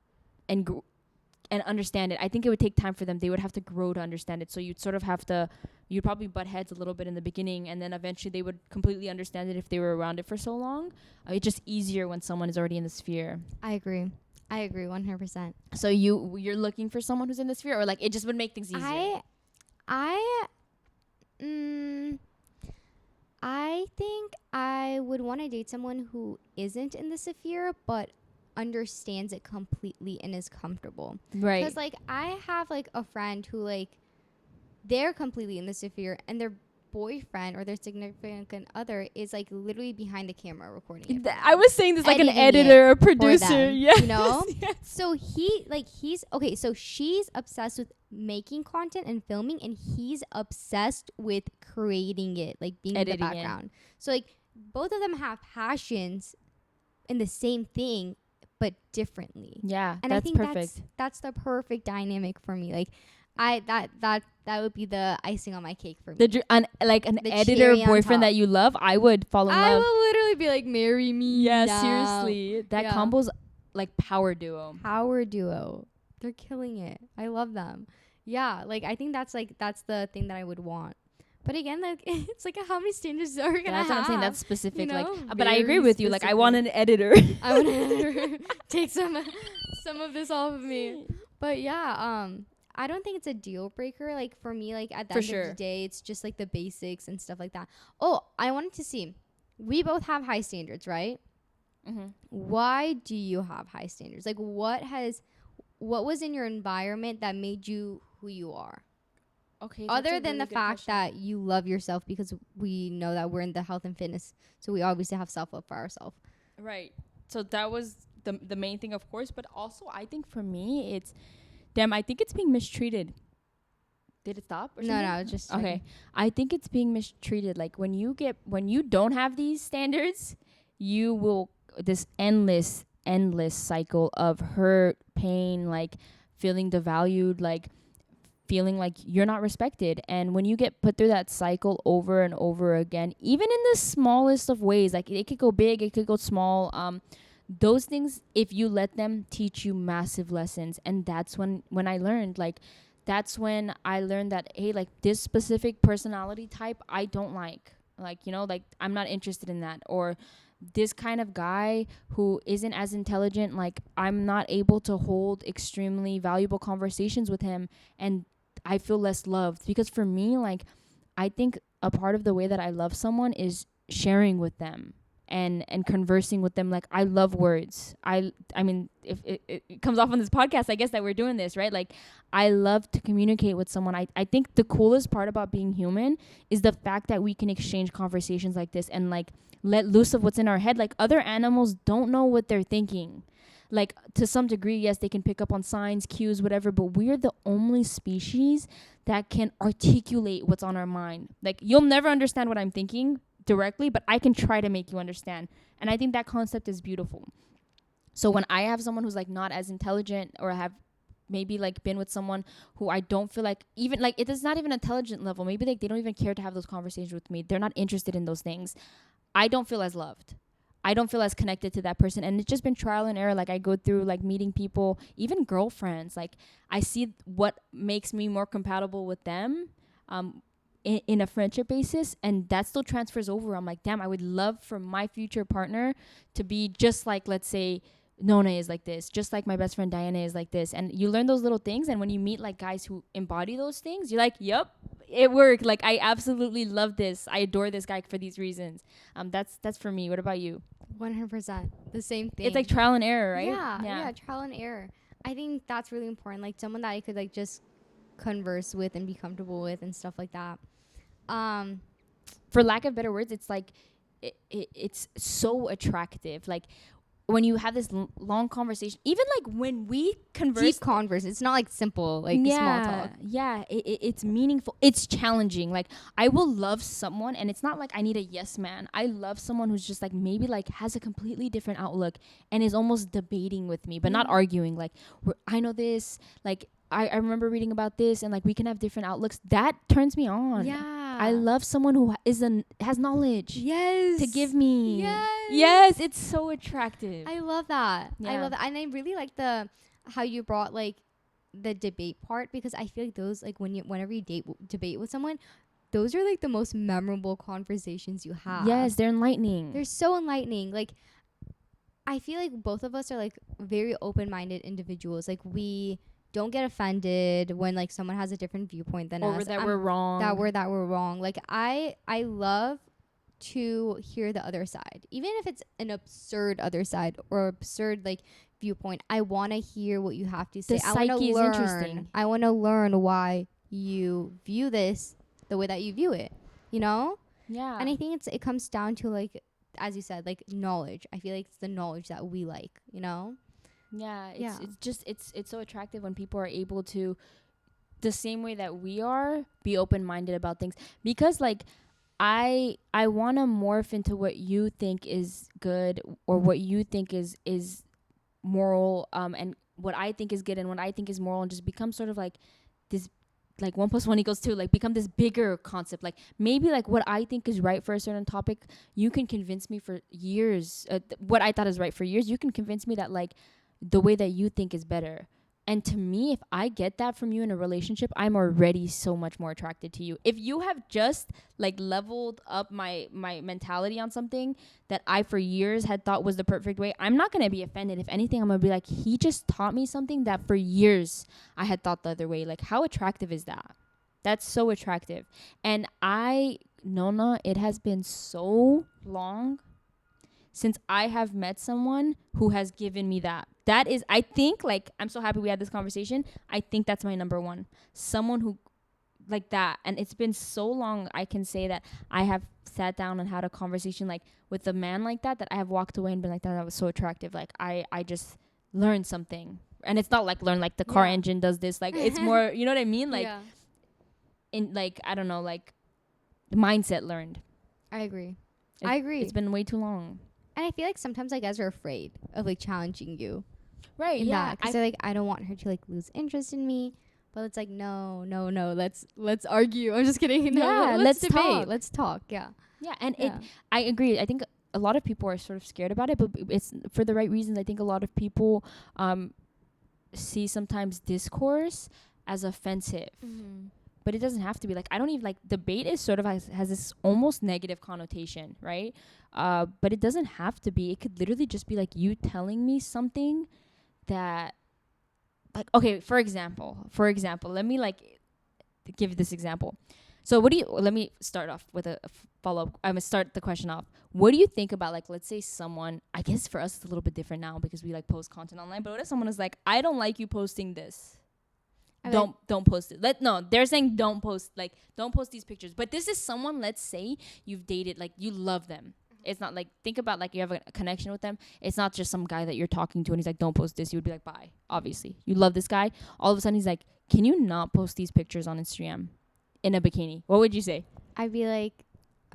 and understand it. I think it would take time for them. They would have to grow to understand it. So you'd sort of have to, you'd probably butt heads a little bit in the beginning, and then eventually they would completely understand it if they were around it for so long. It's just easier when someone is already in the sphere. I agree 100%. So you're looking for someone who's in the sphere, or like it just would make things easier? I think I would want to date someone who isn't in the sphere but understands it completely and is comfortable. Right. Because like I have like a friend who like they're completely in the sphere and their boyfriend or their significant other is like literally behind the camera recording it. I was saying this like an Editing editor, a for producer. them, Yeah. you know? Yes. So he's okay, so she's obsessed with making content and filming, and he's obsessed with creating it, like being in the Editing it. background. So like both of them have passions in the same thing but differently. Yeah, And that's I think perfect. that's the perfect dynamic for me. Like that would be the icing on my cake for me. Like an The editor cherry on boyfriend top. that you love, I would fall in I love. will literally be like, marry me. Yeah, now. seriously. That Yeah. combo's like power duo. Power duo. They're killing it. I love them. Yeah, like I think that's the thing that I would want. But again, like it's like how many standards are we gonna That's have? what I'm saying. That's specific. you know? Like, but I agree Very with you. Like, I want an editor. I want to take some of this off of me. But yeah, I don't think it's a deal breaker. Like for me, like at the For end sure. of the day, it's just like the basics and stuff like that. Oh, I wanted to see. We both have high standards, right? Mm-hmm. Why do you have high standards? Like what was in your environment that made you who you are? Okay. Other than the fact that you love yourself, because we know that we're in the health and fitness, so we obviously have self-love for ourselves. Right. So that was the main thing, of course. But also, I think for me, it's, I think it's being mistreated. Did it stop? Or something? No, it's just Okay. I think it's being mistreated. Like when you don't have these standards, you will, this endless cycle of hurt, pain, like feeling devalued, like feeling like you're not respected. And when you get put through that cycle over and over again, even in the smallest of ways, like it could go big, it could go small, those things, if you let them, teach you massive lessons. And that's when I learned, like, that's when I learned that, hey, like this specific personality type I don't like, you know, like I'm not interested in that. Or this kind of guy who isn't as intelligent, like I'm not able to hold extremely valuable conversations with him, and I feel less loved. Because for me, like, I think a part of the way that I love someone is sharing with them and conversing with them. Like, I love words. I mean, if it comes off on this podcast, I guess that we're doing this, right? Like, I love to communicate with someone. I think the coolest part about being human is the fact that we can exchange conversations like this and like let loose of what's in our head. Like, other animals don't know what they're thinking. Like, to some degree, yes, they can pick up on signs, cues, whatever, but we're the only species that can articulate what's on our mind. Like, you'll never understand what I'm thinking directly, but I can try to make you understand. And I think that concept is beautiful. So when I have someone who's like not as intelligent, or have maybe like been with someone who I don't feel like, even like it is not even intelligent level, maybe like they don't even care to have those conversations with me, they're not interested in those things, I don't feel as loved. I don't feel as connected to that person. And it's just been trial and error. Like I go through like meeting people, even girlfriends. Like I see what makes me more compatible with them in a friendship basis. And that still transfers over. I'm like, damn, I would love for my future partner to be just like, let's say, Nona is like this, just like my best friend Diana is like this. And you learn those little things. And when you meet like guys who embody those things, you're like, yep, it worked. Like I absolutely love this. I adore this guy for these reasons. That's for me. What about you? 100%. The same thing. It's like trial and error, right? Yeah, trial and error. I think that's really important. Like someone that I could like just converse with and be comfortable with and stuff like that. For lack of better words, it's like it's so attractive. Like when you have this long conversation, even like when we converse, deep converse. It's not like simple, like small talk. Yeah, it's meaningful. It's challenging. Like I will love someone, and it's not like I need a yes man. I love someone who's just like maybe like has a completely different outlook and is almost debating with me, but not arguing. Like I know this. Like I remember reading about this, and like we can have different outlooks. That turns me on. Yeah. I love someone who has knowledge. Yes. To give me. Yes. It's so attractive. I love that. Yeah. I love that. And I really like how you brought like the debate part, because I feel like those like whenever you debate with someone, those are like the most memorable conversations you have. Yes, they're enlightening. They're so enlightening. Like I feel like both of us are like very open-minded individuals. Like we don't get offended when like someone has a different viewpoint than us. Or that we're wrong. That we're wrong. Like I love to hear the other side, even if it's an absurd other side or absurd like viewpoint. I want to hear what you have to say. The psyche is interesting. I want to learn why you view this the way that you view it. You know? Yeah. And I think it comes down to like, as you said, like knowledge. I feel like it's the knowledge that we like. You know? Yeah, it's so attractive when people are able to, the same way that we are, be open-minded about things. Because like I want to morph into what you think is good or what you think is moral, and what I think is good and what I think is moral, and just become sort of like this, like 1 + 1 = 2, like become this bigger concept. Like maybe like what I think is right for a certain topic, you can convince me for years, what I thought is right for years, you can convince me that like the way that you think is better. And to me, if I get that from you in a relationship, I'm already so much more attracted to you. If you have just like leveled up my mentality on something that I for years had thought was the perfect way, I'm not going to be offended. If anything, I'm going to be like, he just taught me something that for years I had thought the other way. Like how attractive is that? That's so attractive. And Nona, it has been so long since I have met someone who has given me that. That is, I think, like, I'm so happy we had this conversation. I think that's my number one. Someone who, like that. And it's been so long, I can say that I have sat down and had a conversation, like, with a man like that I have walked away and been like, that was so attractive. Like, I just learned something. And it's not like learn, like, the car engine does this. Like, it's more, you know what I mean? Like, in, like, I don't know, like, the mindset learned. I agree. I agree. It's been way too long. And I feel like sometimes like guys are afraid of like challenging you. Right. Yeah. Because they're like, I don't want her to like lose interest in me. But it's like, no. Let's argue. I'm just kidding. No, let's debate. Talk. Let's talk. Yeah. Yeah. And I agree. I think a lot of people are sort of scared about it, but it's for the right reasons. I think a lot of people see sometimes discourse as offensive. Mm-hmm. But it doesn't have to be. Like, I don't even, like, debate is sort of has this almost negative connotation, right? But it doesn't have to be. It could literally just be, like, you telling me something that, like, okay, for example, let me, like, give this example. So let me start off with a follow-up. I'm going to start the question off. What do you think about, like, let's say someone, I guess for us it's a little bit different now because we, like, post content online, but what if someone is like, I don't like you posting this? Don't post it. They're saying don't post these pictures. But this is someone, let's say you've dated, like you love them. Mm-hmm. It's not like, think about like you have a connection with them. It's not just some guy that you're talking to and he's like, don't post this. You would be like, bye. Obviously. You love this guy. All of a sudden he's like, can you not post these pictures on Instagram in a bikini? What would you say? I'd be like,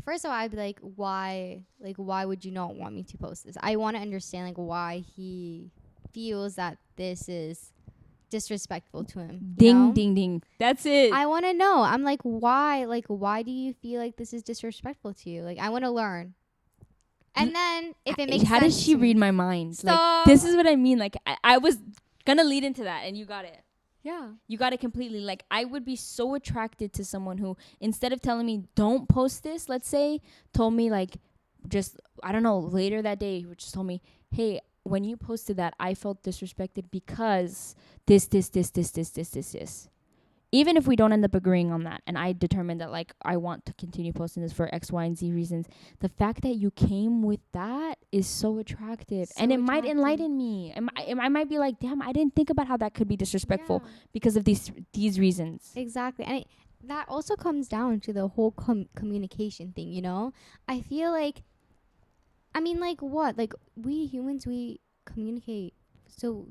first of all, I'd be like, why would you not want me to post this? I want to understand like why he feels that this is disrespectful to him. Ding. That's it. I want to know. I'm like, why do you feel like this is disrespectful to you? Like, I want to learn. And then if it makes how sense does she to me. read my mind? Stop. Like, this is what I mean. Like, I was gonna lead into that, and you got it. Yeah. You got it completely. Like, I would be so attracted to someone who, instead of telling me, don't post this, let's say, told me, like, just, I don't know, later that day, just told me, hey, when you posted that, I felt disrespected because this. Even if we don't end up agreeing on that, and I determined that, like, I want to continue posting this for X, Y, and Z reasons, the fact that you came with that is so attractive. So and it might attractive. enlighten me. I might be like, damn, I didn't think about how that could be disrespectful Yeah. because of these reasons. Exactly. And that also comes down to the whole communication thing, you know? I feel like, I mean, like, what? Like, we humans, we communicate. So,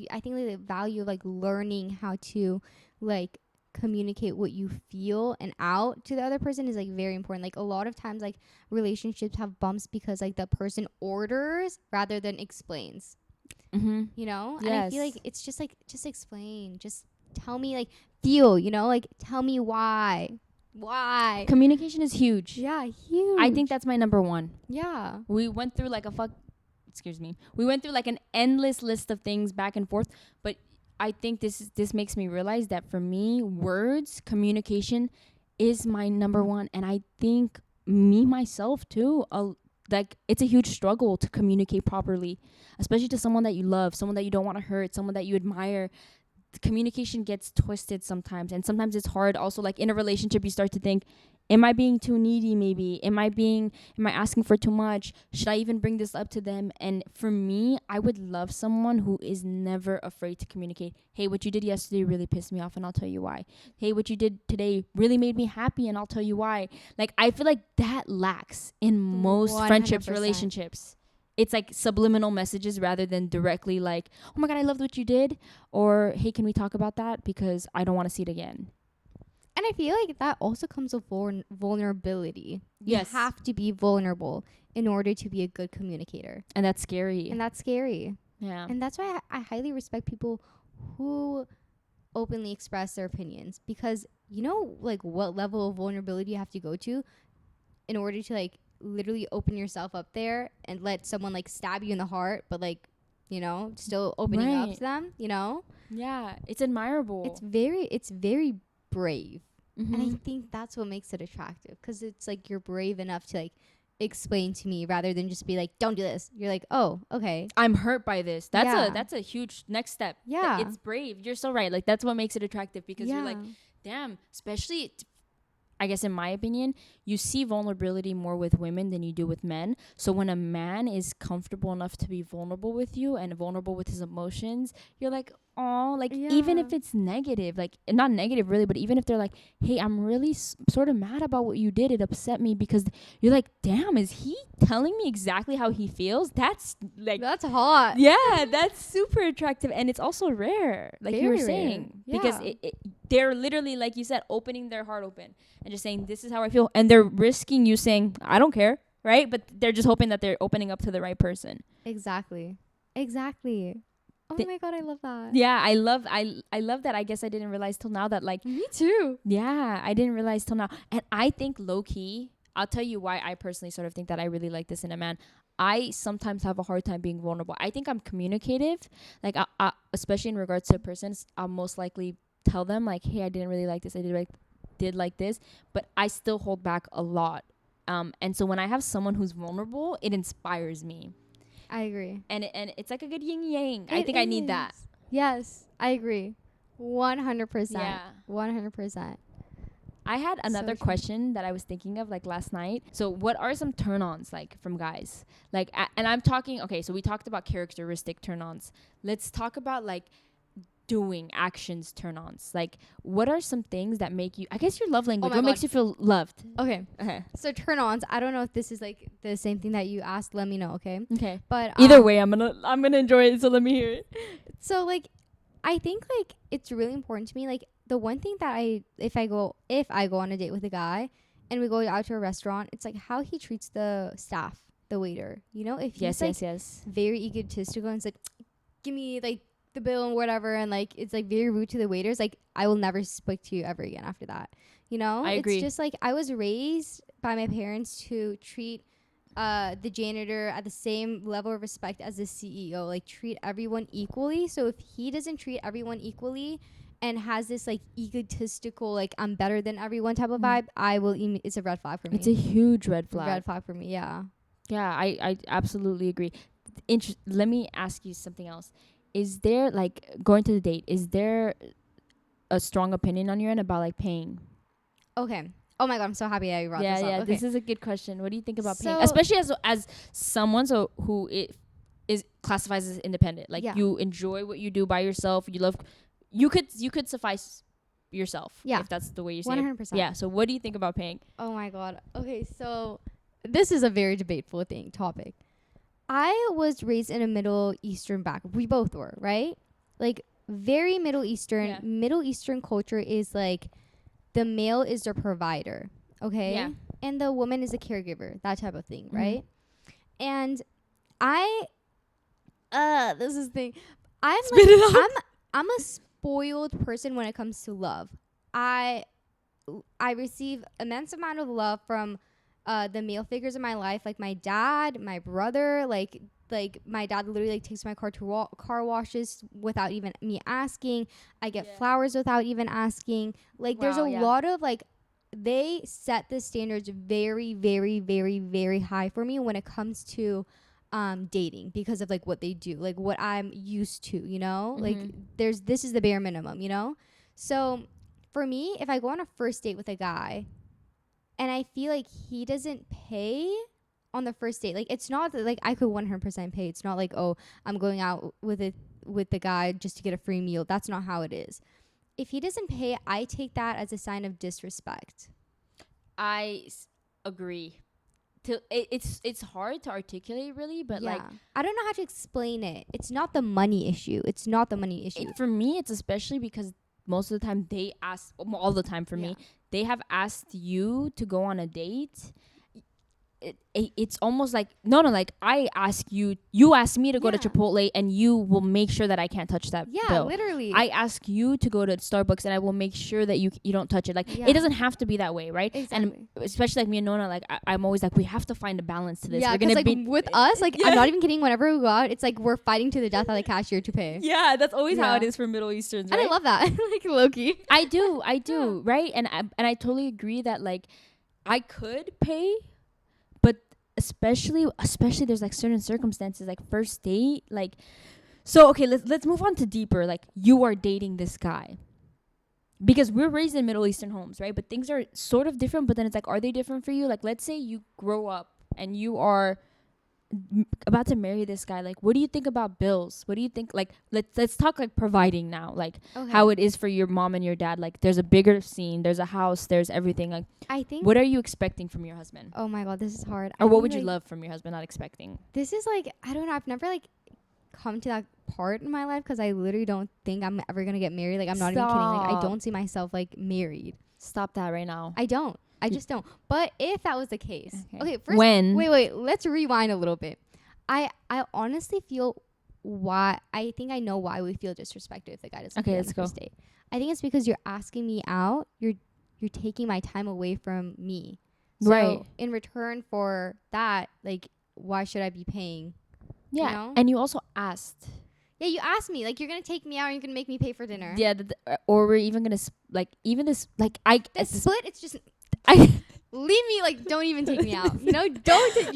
I think like, the value of, like, learning how to, like, communicate what you feel and out to the other person is, like, very important. Like, a lot of times, like, relationships have bumps because, like, the person orders rather than explains, Mm-hmm. you know? Yes. And I feel like it's just, like, just explain. Just tell me, like, feel, you know? Like, tell me why. Why? Communication is huge. Yeah, huge. I think that's my number one. Yeah. We went through like we went through like an endless list of things back and forth, but I think this makes me realize that for me, words, communication is my number one. And I think me myself too, like, it's a huge struggle to communicate properly, especially to someone that you love, someone that you don't want to hurt, someone that you admire. The communication gets twisted sometimes, and sometimes it's hard. Also, like, in a relationship, you start to think, am I being too needy? Maybe am I asking for too much? Should I even bring this up to them? And for me, I would love someone who is never afraid to communicate. Hey, what you did yesterday really pissed me off, and I'll tell you why. Hey, what you did today really made me happy, and I'll tell you why. Like, I feel like that lacks in most friendships, 100%. relationships. It's like subliminal messages rather than directly like, oh my God, I loved what you did. Or, hey, can we talk about that? Because I don't want to see it again. And I feel like that also comes with vulnerability. Yes. You have to be vulnerable in order to be a good communicator. And that's scary. And that's scary. Yeah. And that's why I highly respect people who openly express their opinions. Because you know, like, what level of vulnerability you have to go to in order to, like, literally open yourself up there and let someone, like, stab you in the heart, but, like, you know, still opening up Right. to them, you know? Yeah. It's admirable. It's very brave. Mm-hmm. And I think that's what makes it attractive, because it's like you're brave enough to, like, explain to me rather than just be like, don't do this. You're like, oh, okay. I'm hurt by this. Yeah. That's a huge next step. Yeah. It's brave. You're so right. Like, that's what makes it attractive, because Yeah. you're like, damn, especially I guess in my opinion, you see vulnerability more with women than you do with men. So when a man is comfortable enough to be vulnerable with you and vulnerable with his emotions, you're like, oh, like, even if Yeah. it's negative, like, not negative really, but even if they're like, hey, I'm really sort of mad about what you did, it upset me, because you're like, damn, is he telling me exactly how he feels? That's like, That's hot. yeah, that's super attractive. And it's also rare, like you were Very rare. saying, because Yeah. they're literally, like you said, opening their heart open and just saying, this is how I feel. And they're risking you saying, I don't care, right? But they're just hoping that they're opening up to the right person. Exactly. Oh my God, I love that. Yeah, I love that. I guess I didn't realize till now that, like, Me too. yeah, I didn't realize till now. And I think low key, I'll tell you why I personally sort of think that I really like this in a man. I sometimes have a hard time being vulnerable. I think I'm communicative. Like, especially in regards to persons, I'll most likely tell them, like, hey, I didn't really like this. I did like this, but I still hold back a lot. And so when I have someone who's vulnerable, it inspires me. I agree. And it's like a good yin yang. I think I need that. Yes, I agree. 100%. Yeah. 100%. I had another true. question that I was thinking of, like, last night. So what are some turn-ons, like, from guys? Like, and I'm talking, okay, so we talked about characteristic turn-ons. Let's talk about, like, doing actions turn-ons. Like, what are some things that make you, I guess your love language, my what makes God. you feel loved? Okay. Okay. So turn-ons, I don't know if this is, like, the same thing that you asked. Let me know, okay? Okay. But Either way, I'm gonna enjoy it, so let me hear it. So, like, I think, like, it's really important to me. Like, the one thing that if I go on a date with a guy and we go out to a restaurant, it's like how he treats the staff, the waiter. You know, if he's Yes. very egotistical and it's like, give me, like, the bill and whatever, and, like, it's, like, very rude to the waiters, like, I will never speak to you ever again after that. You know, I agree. It's just like I was raised by my parents to treat the janitor at the same level of respect as the CEO. Like, treat everyone equally. So if he doesn't treat everyone equally and has this like egotistical, like I'm better than everyone type of vibe, it's a red flag for me. It's a huge red flag. Red flag for me. Yeah. Yeah, I absolutely agree. Let me ask you something else. Is there, like, going to the date, is there a strong opinion on your end about like paying? Okay. Oh my god, I'm so happy that you brought this up. Yeah, okay. this is a good question. What do you think about paying? So- Especially as someone who is classifies as independent. Like, Yeah. you enjoy what you do by yourself. You could suffice yourself. Yeah. If that's the way you say 100%. it. Yeah. So what do you think about paying? Oh my god. Okay, so this is a very debateful topic. I was raised in a Middle Eastern background. We both were, right? Like, very Middle Eastern. Yeah. Middle Eastern culture is like the male is the provider, okay? Yeah. And the woman is a caregiver, that type of thing, Mhm. right? And this is the thing. Spit it out. I'm a spoiled person when it comes to love. I receive immense amount of love from the male figures in my life, like my dad, my brother. Like my dad literally like takes my car to car washes without even me asking. I get flowers without even asking. Like, there's a lot of like, they set the standards very, very, very, very high for me when it comes to dating, because of like what they do, like what I'm used to, you know. Like, this is the bare minimum, you know. So for me, if I go on a first date with a guy and I feel like he doesn't pay on the first date, like, it's not that like I could 100% pay. It's not like, oh, I'm going out with the guy just to get a free meal. That's not how it is. If he doesn't pay, I take that as a sign of disrespect. I agree. It's hard to articulate, really, but like, I don't know how to explain it. It's not the money issue. For me, it's especially because most of the time they ask, all the time for me, they have asked you to go on a date. It's almost like like I ask you ask me to go to Chipotle, and you will make sure that I can't touch that bill. Literally. I ask you to go to Starbucks, and I will make sure that you don't touch it. Like, it doesn't have to be that way, right? Exactly. And especially like me and Nona, like I'm always like, we have to find a balance to this. Yeah, we're because gonna like be with us, like I'm not even kidding. Whenever we go out, it's like we're fighting to the death at the cashier to pay. Yeah, that's always how it is for Middle Easterns, right? And I love that. Like, low-key. I do, right? And I totally agree that like I could pay, but especially there's like certain circumstances, like first date, like, so okay, let's move on to deeper. Like, you are dating this guy because we're raised in Middle Eastern homes, right? But things are sort of different. But then it's like, are they different for you? Like, let's say you grow up and you are about to marry this guy. Like, what do you think about bills? What do you think? Like, let's talk like providing now, like how it is for your mom and your dad. Like, there's a bigger scene, there's a house, there's everything. Like, I think, what are you expecting from your husband? oh my god, this is hard. Or what would you love from your husband? Not expecting. This is like, I don't know, I've never like come to that part in my life, because I literally don't think I'm ever gonna get married. Like, I'm not even kidding. Like, I don't see myself like married. Stop that right now. I just don't. But if that was the case, okay, first, when wait, let's rewind a little bit. I honestly feel I think I know why we feel disrespected if the guy doesn't pay on the first date. I think it's because you're asking me out. You're taking my time away from me. So right. In return for that, like, why should I be paying? Yeah. You know? And you also asked. Yeah, you asked me, like, you're gonna take me out and you're gonna make me pay for dinner. Yeah, or we're even gonna the split. It's just leave me, like, don't even take me out. You know, you're wasting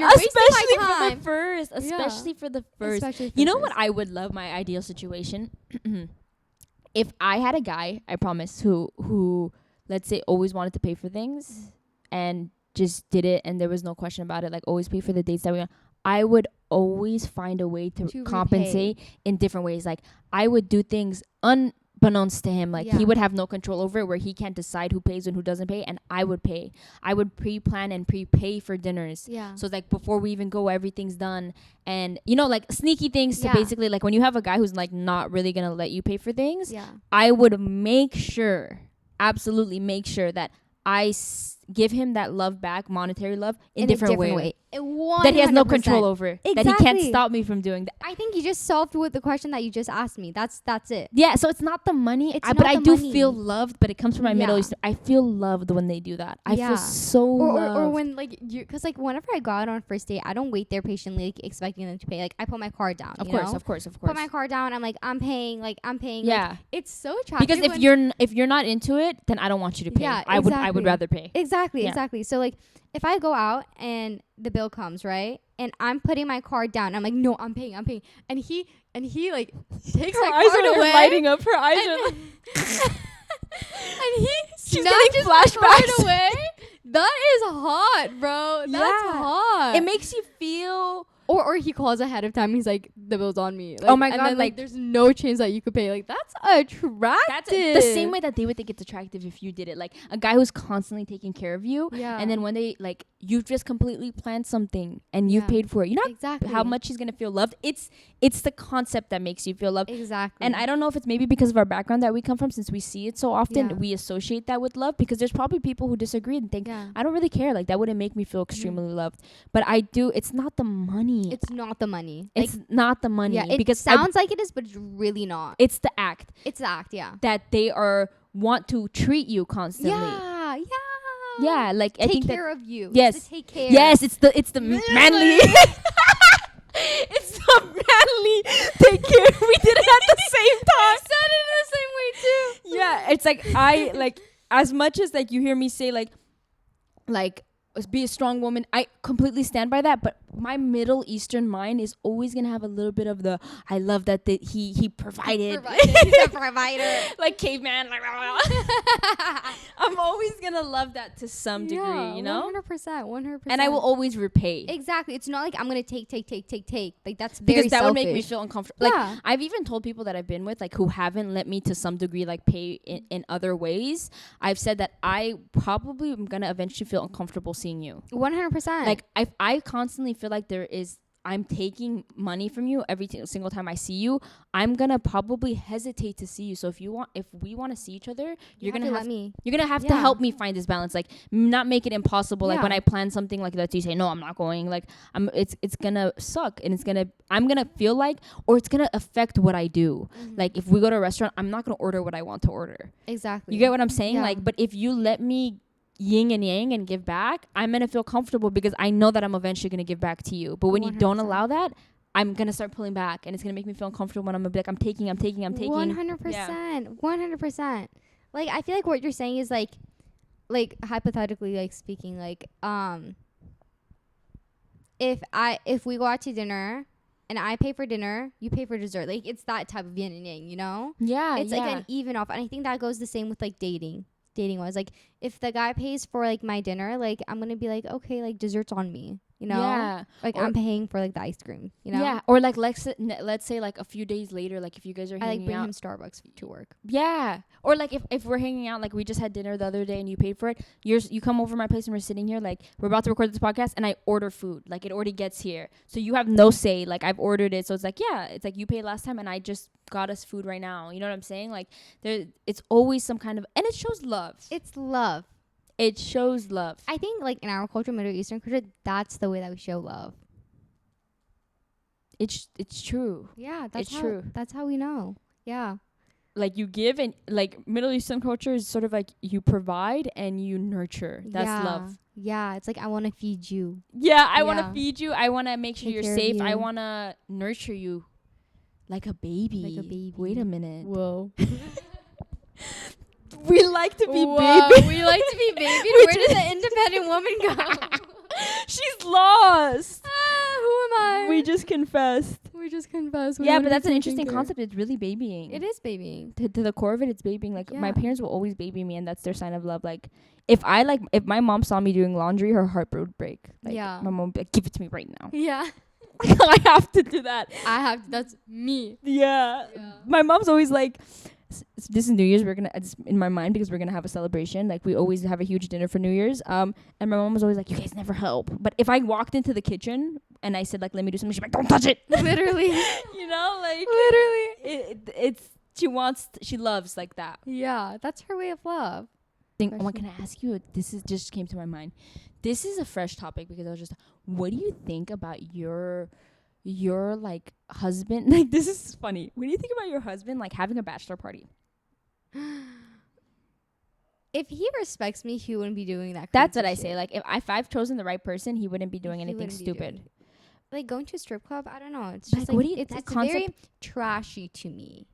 my time. Especially for the first. You know what I would love, my ideal situation? If I had a guy, I promise, who let's say always wanted to pay for things and just did it, and there was no question about it, like always pay for the dates that we want, I would always find a way to compensate in different ways. Like, I would do things unbeknownst to him, like he would have no control over it, where he can't decide who pays and who doesn't pay, and I would pay. I would pre-plan and prepay for dinners. Yeah. So like before we even go, everything's done. And you know, like sneaky things to basically, like, when you have a guy who's like not really gonna let you pay for things, I would make sure, absolutely make sure that give him that love back, monetary love, in a different way. That he has no control over. Exactly. That he can't stop me from doing that. I think you just solved with the question that you just asked me. That's it. Yeah, so it's not the money, but I do feel loved, but it comes from my Middle Eastern. I feel loved when they do that. I feel so loved. Or when like you, because like whenever I go out on a first date, I don't wait there patiently like expecting them to pay. Like I put my card down. Of course. Put my card down. I'm like, I'm paying. Yeah, like, it's so attractive. Because if you're not into it, then I don't want you to pay. Yeah, I would rather pay. Exactly. So like if I go out and the bill comes, right, and I'm putting my card down, I'm like, no, I'm paying, and he like takes my card away, lighting up. Her eyes are. And he She's snatches getting my card flashbacks. away. That is hot, bro. That's hot. It makes you feel. Or he calls ahead of time. He's like, the bill's on me. Like, Oh my and God, then, like- there's no chance that you could pay. Like that's attractive. That's the same way that they would think it's attractive if you did it. Like a guy who's constantly taking care of you. Yeah. And then when they like you've just completely planned something and you've paid for it. You know exactly how much he's gonna feel loved. It's the concept that makes you feel loved. Exactly. And I don't know if it's maybe because of our background that we come from, since we see it so often, Yeah. we associate that with love, because there's probably people who disagree and think, I don't really care. Like that wouldn't make me feel extremely loved. But I do. It's not the money. It's not the money. It's not the money. Yeah, it because sounds like it is, but it's really not. it's the act It's the act, yeah. that they want to treat you constantly. Yeah, like I Take think care of you. Yes. It's the take care. Yes, it's the manly. It's the manly take care. We did it at the same time. Said it the same way too. Yeah, it's like I like as much as like you hear me say like be a strong woman, I completely stand by that, but my Middle Eastern mind is always gonna have a little bit of the I love that he provided. He's a provider. Like caveman, like I'm always gonna love that to some degree, you know? 100%. And I will always repay. Exactly. It's not like I'm gonna take. Like that's very Because that would make me selfish. feel uncomfortable. Yeah. Like I've even told people that I've been with, like who haven't let me to some degree like pay in other ways. I've said that I probably am gonna eventually feel uncomfortable seeing you. 100%. Like I constantly feel like I'm taking money from you every single time I see you. I'm gonna probably hesitate to see you. So if we want to see each other, you're gonna have to help me find this balance. Like not make it impossible. Like when I plan something like that, you say no, I'm not going. Like it's gonna suck, and I'm gonna feel like, or it's gonna affect what I do. Like if we go to a restaurant, I'm not gonna order what I want to order. Exactly. You get what I'm saying? Yeah. Like, but if you let me yin and yang and give back, I'm gonna feel comfortable because I know that I'm eventually gonna give back to you. But when you don't allow that, I'm gonna start pulling back, and it's gonna make me feel uncomfortable when I'm gonna be like, I'm taking. 100%. 100%. Like I feel like what you're saying is like hypothetically, like speaking, like if we go out to dinner and I pay for dinner, you pay for dessert. Like it's that type of yin and yang, you know? Yeah. It's like an even off, and I think that goes the same with like dating was like if the guy pays for like my dinner, like I'm gonna be like, okay, like dessert's on me, you know? Yeah. Like I'm paying for like the ice cream, you know? Yeah. Or like let's say like a few days later, like if you guys are hanging I like bring out, him Starbucks to work. Yeah. Or like if we're hanging out, like we just had dinner the other day and you paid for it, you come over my place and we're sitting here, like we're about to record this podcast, and I order food, like it already gets here, so you have no say. Like I've ordered it, so it's like, yeah, it's like you paid last time and I just got us food right now. You know what I'm saying? Like it's always some kind of, and it shows love. It's love. It shows love. I think like in our culture, Middle Eastern culture, that's the way that we show love. It's true. Yeah, It's true. That's how we know. Yeah. Like you give, and like Middle Eastern culture is sort of like you provide and you nurture. That's love. Yeah, it's like I want to feed you. Yeah, I want to feed you. I want to make sure Take you're care of safe. you. I want to nurture you like a baby. Wait a minute. Whoa. We like to be Whoa, baby. we like to be baby. Where does the independent woman go? She's lost. Who am I? We just confessed. We just confessed. Yeah, but that's an interesting concept. It's really babying. It is babying. To the core of it, it's babying. Like my Yeah. parents will always baby me, and that's their sign of love. Like if my mom saw me doing laundry, her heart would break. Like, Yeah. my mom would be like, give it to me right now. Yeah. I have to do that. That's me. Yeah. My mom's always like, this is New Year's, it's in my mind because we're gonna have a celebration. Like we always have a huge dinner for New Year's. And my mom was always like, you guys never help. But if I walked into the kitchen and I said like, let me do something, she's like, don't touch it. Literally. You know, like Literally. she loves like that. Yeah, that's her way of love. Oh my, can I ask you? This is just came to my mind. This is a fresh topic because I was just. What do you think about your like husband? Like, this is funny. What do you think about your husband like having a bachelor party? If he respects me, he wouldn't be doing that. That's what I shit. say. Like, if I've chosen the right person, he wouldn't be doing He anything wouldn't be stupid. doing- like going to a strip club, I don't know. It's Like, just what like do you- it's, that it's very concept- trashy to me.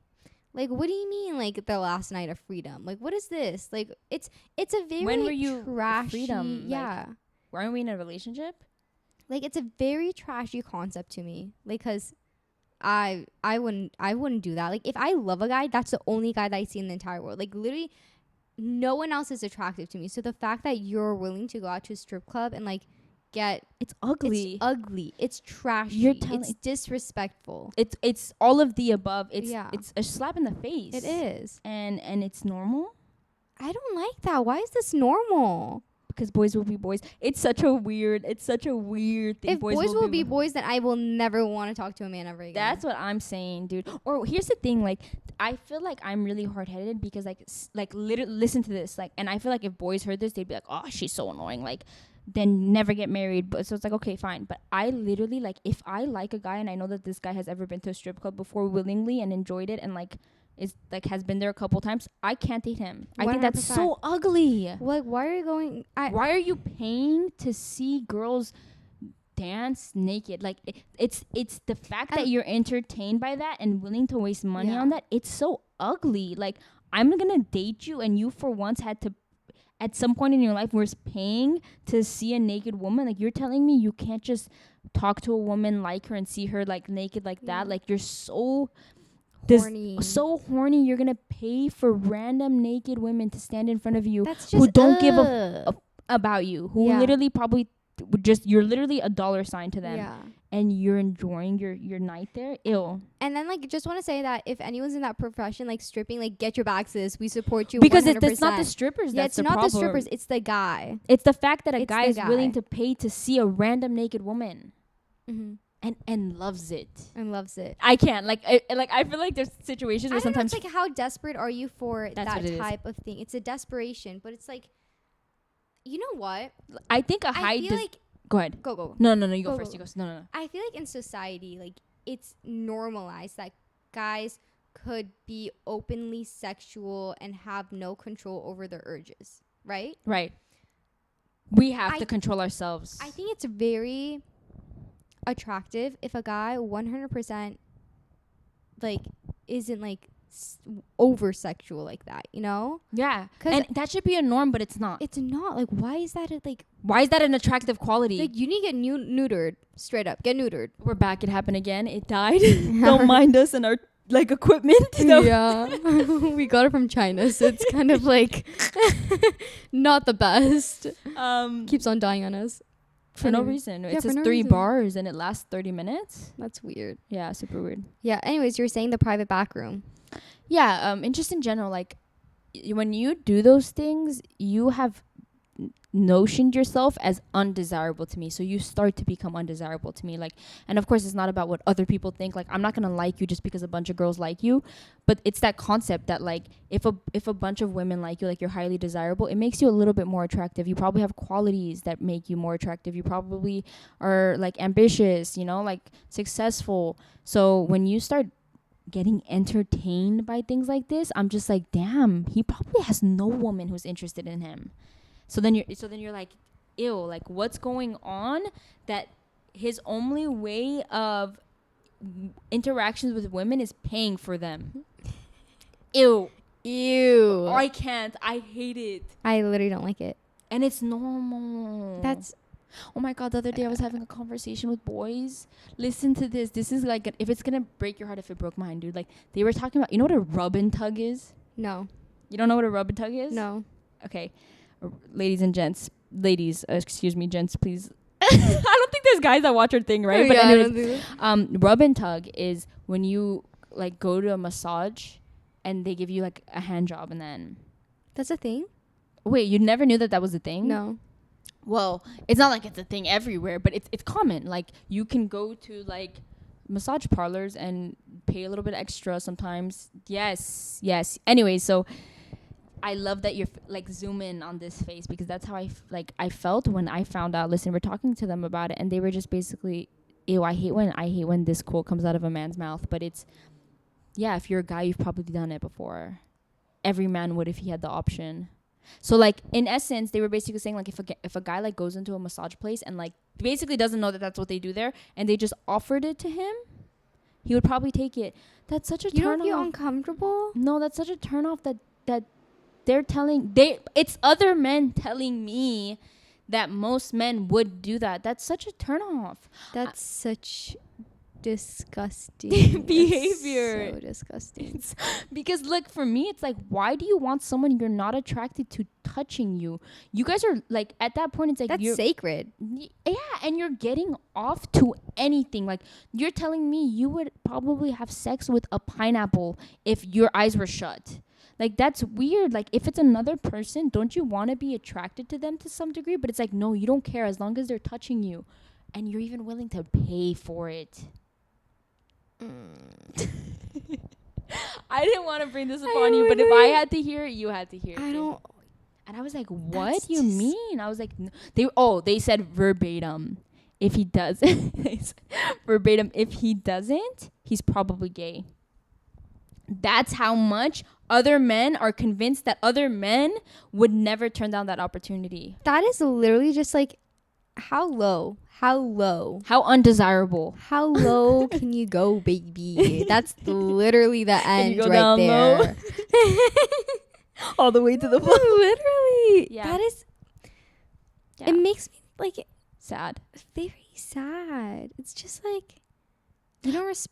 Like, what do you mean, like the last night of freedom? Like, what is this? Like, it's a very When were you trashy. freedom? Like, Yeah, Weren't we in a relationship? like it's a very trashy concept to me. Like, cause I wouldn't do that. Like, if I love a guy, that's the only guy that I see in the entire world. Like, literally, no one else is attractive to me. So the fact that you're willing to go out to a strip club and like It's ugly. it's ugly, it's trashy, You're telling- it's disrespectful. It's all of the above. It's Yeah. it's a slap in the face. It is. And it's normal I don't like that. Why is this normal? because boys will be boys. It's such a weird thing. If boys will be boys, then I will never want to talk to a man ever again. That's what I'm saying, dude. Or here's the thing, like I feel like I'm really hard-headed because like literally listen to this, like, and I feel like if boys heard this, they'd be like, "Oh, she's so annoying." Like, then never get married. But so it's like, okay, fine. But I literally, like, if I like a guy and I know that this guy has ever been to a strip club before willingly and enjoyed it and like is like has been there a couple times, I can't date him. I think that's 100%. so ugly. Like, why are you going? Why are you paying to see girls dance naked? Like, it's the fact that you're entertained by that and willing to waste money Yeah. on that. It's so ugly. Like, I'm gonna date you and you for once had to at some point in your life was paying to see a naked woman. Like, you're telling me you can't just talk to a woman like her and see her like naked like that. Yeah. Like, you're so Horny. so horny. You're gonna pay for random naked women to stand in front of you That's just who don't give ugh. about you, who Yeah. literally probably would just, you're literally a dollar sign to them, Yeah. and you're enjoying your night there. Ew. And then, like, just want to say that if anyone's in that profession, like stripping, like, get your back, sis. We support you. Because 100%. it's not the strippers. Yeah, That's it's the not problem. the strippers. It's the guy. It's the fact that a It's guy the is willing guy. to pay to see a random naked woman Mm-hmm. and loves it. And loves it. I can't I feel like there's situations I where don't know, sometimes it's like, how desperate are you for That's that what it is. type of thing? It's a desperation, but it's like, you know what? I think a I high feel like go ahead. go. No, you go Go, first. go, You go. No. I feel like in society, like, it's normalized that guys could be openly sexual and have no control over their urges, right? Right. We have I- to control ourselves. I think it's very attractive if a guy 100% like isn't like over sexual like that, you know? yeah. 'Cause And that should be a norm, but it's not. It's not like, why is that like Why is that an attractive quality? you need to get neutered straight up, get neutered. We're back. It happened again. It died. Don't mind us and our like equipment. Yeah. We got it from China, so it's kind of like not the best. Keeps Keeps on dying on us for no Anyway. reason. Yeah, It for says no 3 reason. bars and it lasts 30 minutes. That's weird. Yeah, super weird. Yeah, anyways, you're saying the private back room. Yeah, and just in general, like when you do those things, you have notioned yourself as undesirable to me, so you start to become undesirable to me. Like, and of course it's not about what other people think. Like, I'm not gonna like you just because a bunch of girls like you, but it's that concept that like if a bunch of women like you, like, you're highly desirable, it makes you a little bit more attractive. You probably have qualities that make you more attractive. You probably are like ambitious, you know, like successful. So when you start getting entertained by things like this, I'm just like, damn, he probably has no woman who's interested in him. So then you're like, ew, like, what's going on that his only way of interactions with women is paying for them? Ew. Ew. I can't. I hate it. I literally don't like it. And it's normal. That's Oh my God, the other day I was having a conversation with boys. Listen to this. This is like, if it's going to break your heart, if it broke mine, dude. Like, they were talking about, you know what a rub and tug is? no. You don't know what a rub and tug is? No. Okay. Ladies and gents. Ladies, excuse me, gents, please. I don't think there's guys that watch our thing, right? But Yeah, I anyways, don't think so. rub and tug is when you like go to a massage and they give you like a hand job and then... That's a thing? Wait, you never knew that was a thing? No. Well, it's not like it's a thing everywhere, but it's common. Like, you can go to like massage parlors and pay a little bit extra sometimes. Yes. Anyways, so I love that you're like zoom in on this face, because that's how I felt when I found out. Listen, we're talking to them about it, and they were just basically, ew, I hate when this quote comes out of a man's mouth. But it's, yeah, if you're a guy, you've probably done it before. Every man would if he had the option. So like in essence, they were basically saying like if a guy like goes into a massage place and like basically doesn't know that that's what they do there, and they just offered it to him, he would probably take it. That's such a turn off. You don't feel uncomfortable? No, that's such a turn off that it's other men telling me that most men would do that. That's such a turn off. That's such disgusting behavior. So disgusting. Because look, for me, it's like, why do you want someone you're not attracted to touching you? You guys are like, at that point, it's like, that's sacred. Yeah, and you're getting off to anything. Like, you're telling me you would probably have sex with a pineapple if your eyes were shut. Like, that's weird. Like, if it's another person, don't you want to be attracted to them to some degree? But it's like, no, you don't care as long as they're touching you, and you're even willing to pay for it. I didn't want to bring this upon you, but if I had to hear it, you had to hear it. And I was like, what do you mean? I was like, they said verbatim. If he does verbatim, if he doesn't, he's probably gay. That's how much other men are convinced that other men would never turn down that opportunity. That is literally just like, how low? How undesirable? How low can you go, baby? That's literally the end right down there. low? All the way to the floor. Literally. Yeah. That is, it makes me like sad. Very sad. It's just like, you don't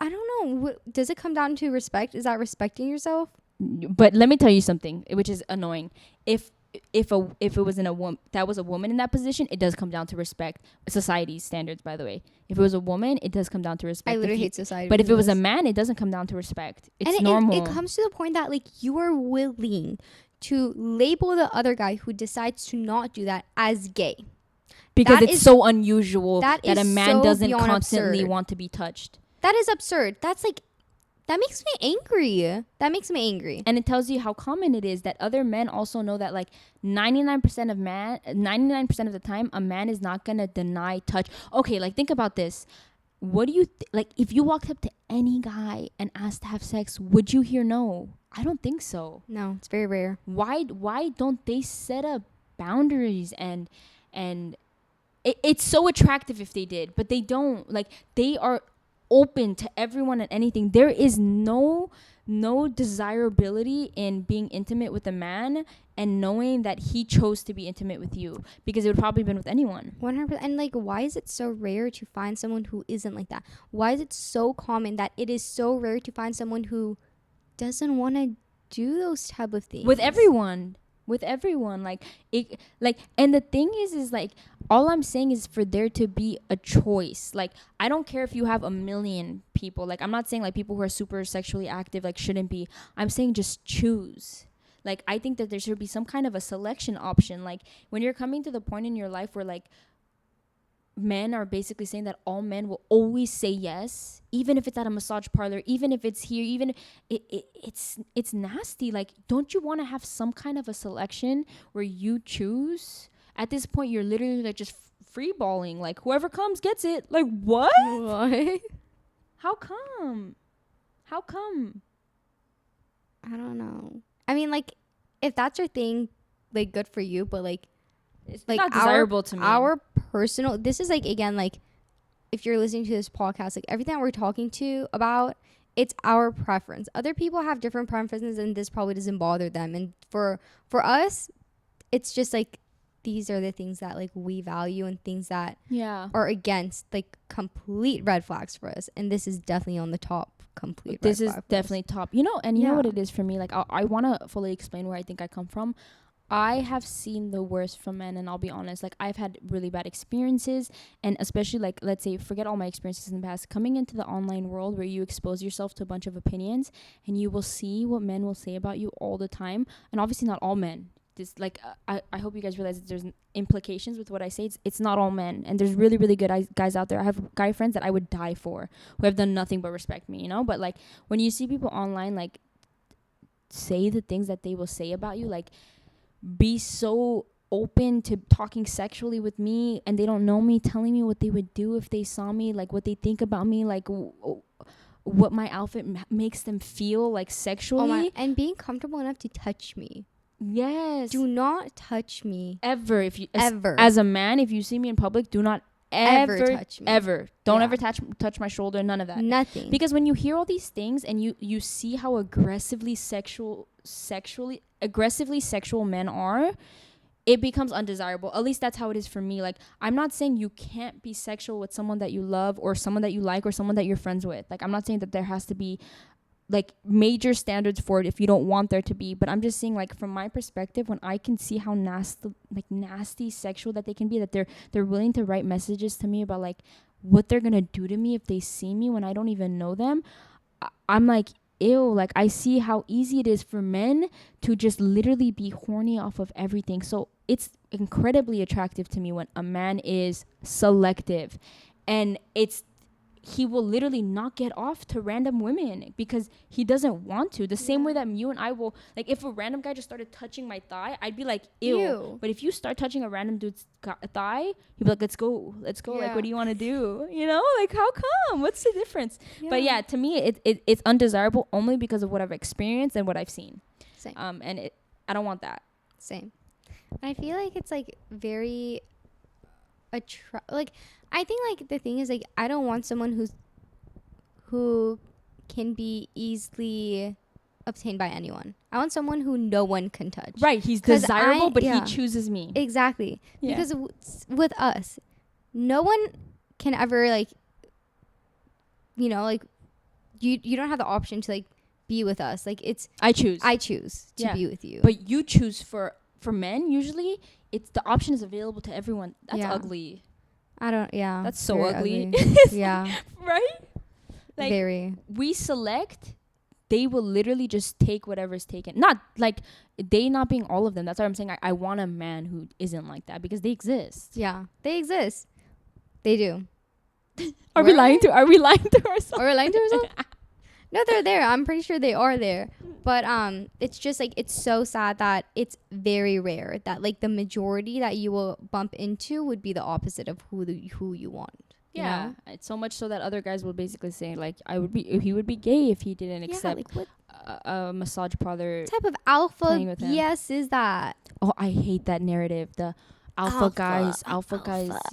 I don't know. Does it come down to respect? Is that respecting yourself? But let me tell you something, which is annoying. If it was that was a woman in that position, it does come down to respect. Society's standards, by the way. If it was a woman, it does come down to respect. I literally hate society. But if it was a man, it doesn't come down to respect. It's normal. It comes to the point that like you are willing to label the other guy who decides to not do that as gay. Because it's so unusual that a man doesn't constantly want to be touched. That is absurd. That's like, that makes me angry. And it tells you how common it is that other men also know that like 99% of the time, a man is not going to deny touch. Okay, like think about this. What do you like if you walked up to any guy and asked to have sex, would you hear no? I don't think so. No, it's very rare. Why don't they set up boundaries and it's so attractive if they did, but they don't. Like, they are open to everyone and anything. There is no desirability in being intimate with a man and knowing that he chose to be intimate with you, because it would probably have been with anyone. 100%. And like, why is it so rare to find someone who isn't like that? Why is it so common that it is so rare to find someone who doesn't want to do those type of things with everyone? Like it, like, and the thing is like, all I'm saying is for there to be a choice. Like, I don't care if you have a million people. Like, I'm not saying like people who are super sexually active like shouldn't be. I'm saying just choose. Like, I think that there should be some kind of a selection option. Like, when you're coming to the point in your life where like men are basically saying that all men will always say yes, even if it's at a massage parlor, even if it's here, even it's nasty. Like, don't you want to have some kind of a selection where you choose? At this point, you're literally like just free balling. Like, whoever comes gets it. Like, what? How come? I don't know. I mean, like, if that's your thing, like, good for you, but like, it's like not desirable to me. Our personal, this is like, again, like, if you're listening to this podcast, like, everything that we're talking to about, it's our preference. Other people have different preferences, and this probably doesn't bother them. And for us, it's just like, these are the things that like we value and things that are against, like, complete red flags for us. And this is definitely on the top. This is definitely top. You know, and you know what it is for me? Like, I want to fully explain where I think I come from. I have seen the worst from men, and I'll be honest, like, I've had really bad experiences, and especially, like, let's say, forget all my experiences in the past, coming into the online world where you expose yourself to a bunch of opinions, and you will see what men will say about you all the time, and obviously not all men. This, like, I hope you guys realize that there's implications with what I say. It's not all men, and there's really, really good guys out there. I have guy friends that I would die for, who have done nothing but respect me, you know? But, like, when you see people online, like, say the things that they will say about you, like be so open to talking sexually with me, and they don't know me, telling me what they would do if they saw me, like what they think about me, like what my outfit makes them feel like sexually. And being comfortable enough to touch me. Yes. Do not touch me Ever. If you ever as a man, if you see me in public, do not ever touch me. Don't Yeah. ever touch my shoulder, none of that. Nothing. Because when you hear all these things and you see how aggressively sexual men are, it becomes undesirable. At least that's how it is for me. Like, I'm not saying you can't be sexual with someone that you love or someone that you like or someone that you're friends with. Like, I'm not saying that there has to be like major standards for it if you don't want there to be, but I'm just saying, like, from my perspective, when I can see how nasty sexual that they can be, that they're willing to write messages to me about like what they're gonna do to me if they see me when I don't even know them, I'm like, ew. Like, I see how easy it is for men to just literally be horny off of everything. So it's incredibly attractive to me when a man is selective, and he will literally not get off to random women because he doesn't want to. The same way that you and I will, like, if a random guy just started touching my thigh, I'd be like, ew. But if you start touching a random dude's thigh, he'd be like, let's go. Yeah. Like, what do you want to do? You know, like, how come? What's the difference? Yeah. But yeah, to me, it's undesirable only because of what I've experienced and what I've seen. Same. And I don't want that. Same. I feel like it's like very like, I think like the thing is like, I don't want someone who can be easily obtained by anyone. I want someone who no one can touch. Right. He's desirable, but he chooses me. Exactly. Yeah. Because with us, no one can ever like, you know, like you don't have the option to like be with us. Like, I choose to be with you. But you choose for men, usually it's the option is available to everyone. That's ugly. That's so ugly. Yeah. Right? Like, very. We select, they will literally just take whatever's taken. Not like they not being all of them. That's what I'm saying. I want a man who isn't like that because they exist. Yeah, they exist. They do. Are we lying to ourselves? Are we lying to ourselves? No, they're there. I'm pretty sure they are there. But it's just like, it's so sad that it's very rare that like the majority that you will bump into would be the opposite of who you want. Yeah, you know? it's so much so that other guys will basically say like, he would be gay if he didn't accept like, what a massage parlor type of alpha BS is that? Oh, I hate that narrative. The alpha guys.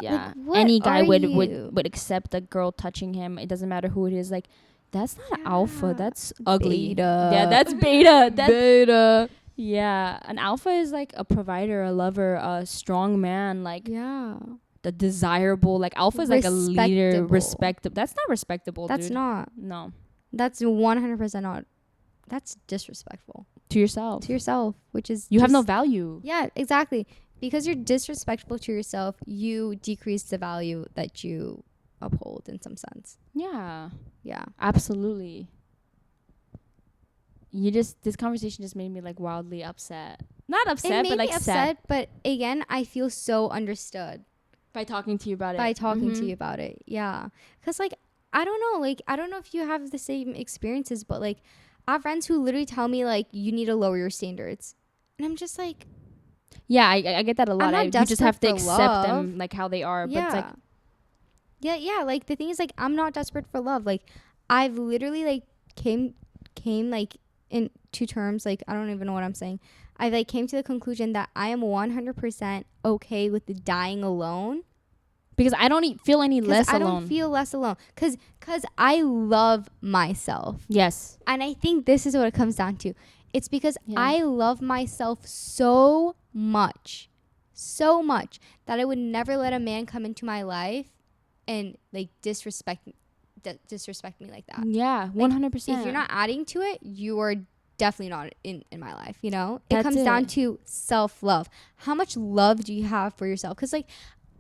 Yeah, like, any guy would accept a girl touching him. It doesn't matter who it is. Like, that's not alpha. That's ugly. Beta. Yeah, that's beta. That's beta. Yeah, an alpha is like a provider, a lover, a strong man. Like, the desirable. Like, alpha is like a leader, respectable. That's not respectable. That's dude. not. No. That's 100% not. That's disrespectful to yourself. Which is you have no value. Yeah, exactly. Because you're disrespectful to yourself, you decrease the value that you uphold in some sense. Yeah, absolutely. This conversation just made me like wildly upset. Not upset, but like sad. But again, I feel so understood by talking to you about it. Yeah, because like, I don't know if you have the same experiences, but like, I have friends who literally tell me like, you need to lower your standards, and I'm just like, yeah, I get that a lot. You just have to accept them like how they are. Yeah. But it's like, yeah. Like, the thing is, like, I'm not desperate for love. Like, I've literally like came like into terms, like, I don't even know what I'm saying. I like came to the conclusion that I am 100% okay with the dying alone. Because I don't feel any less alone. I don't feel less alone. Because I love myself. Yes. And I think this is what it comes down to. It's because I love myself so much that I would never let a man come into my life and like disrespect me like that. Yeah, 100%. If you're not adding to it, you are definitely not in my life, you know? It comes down to self-love. How much love do you have for yourself? Because like,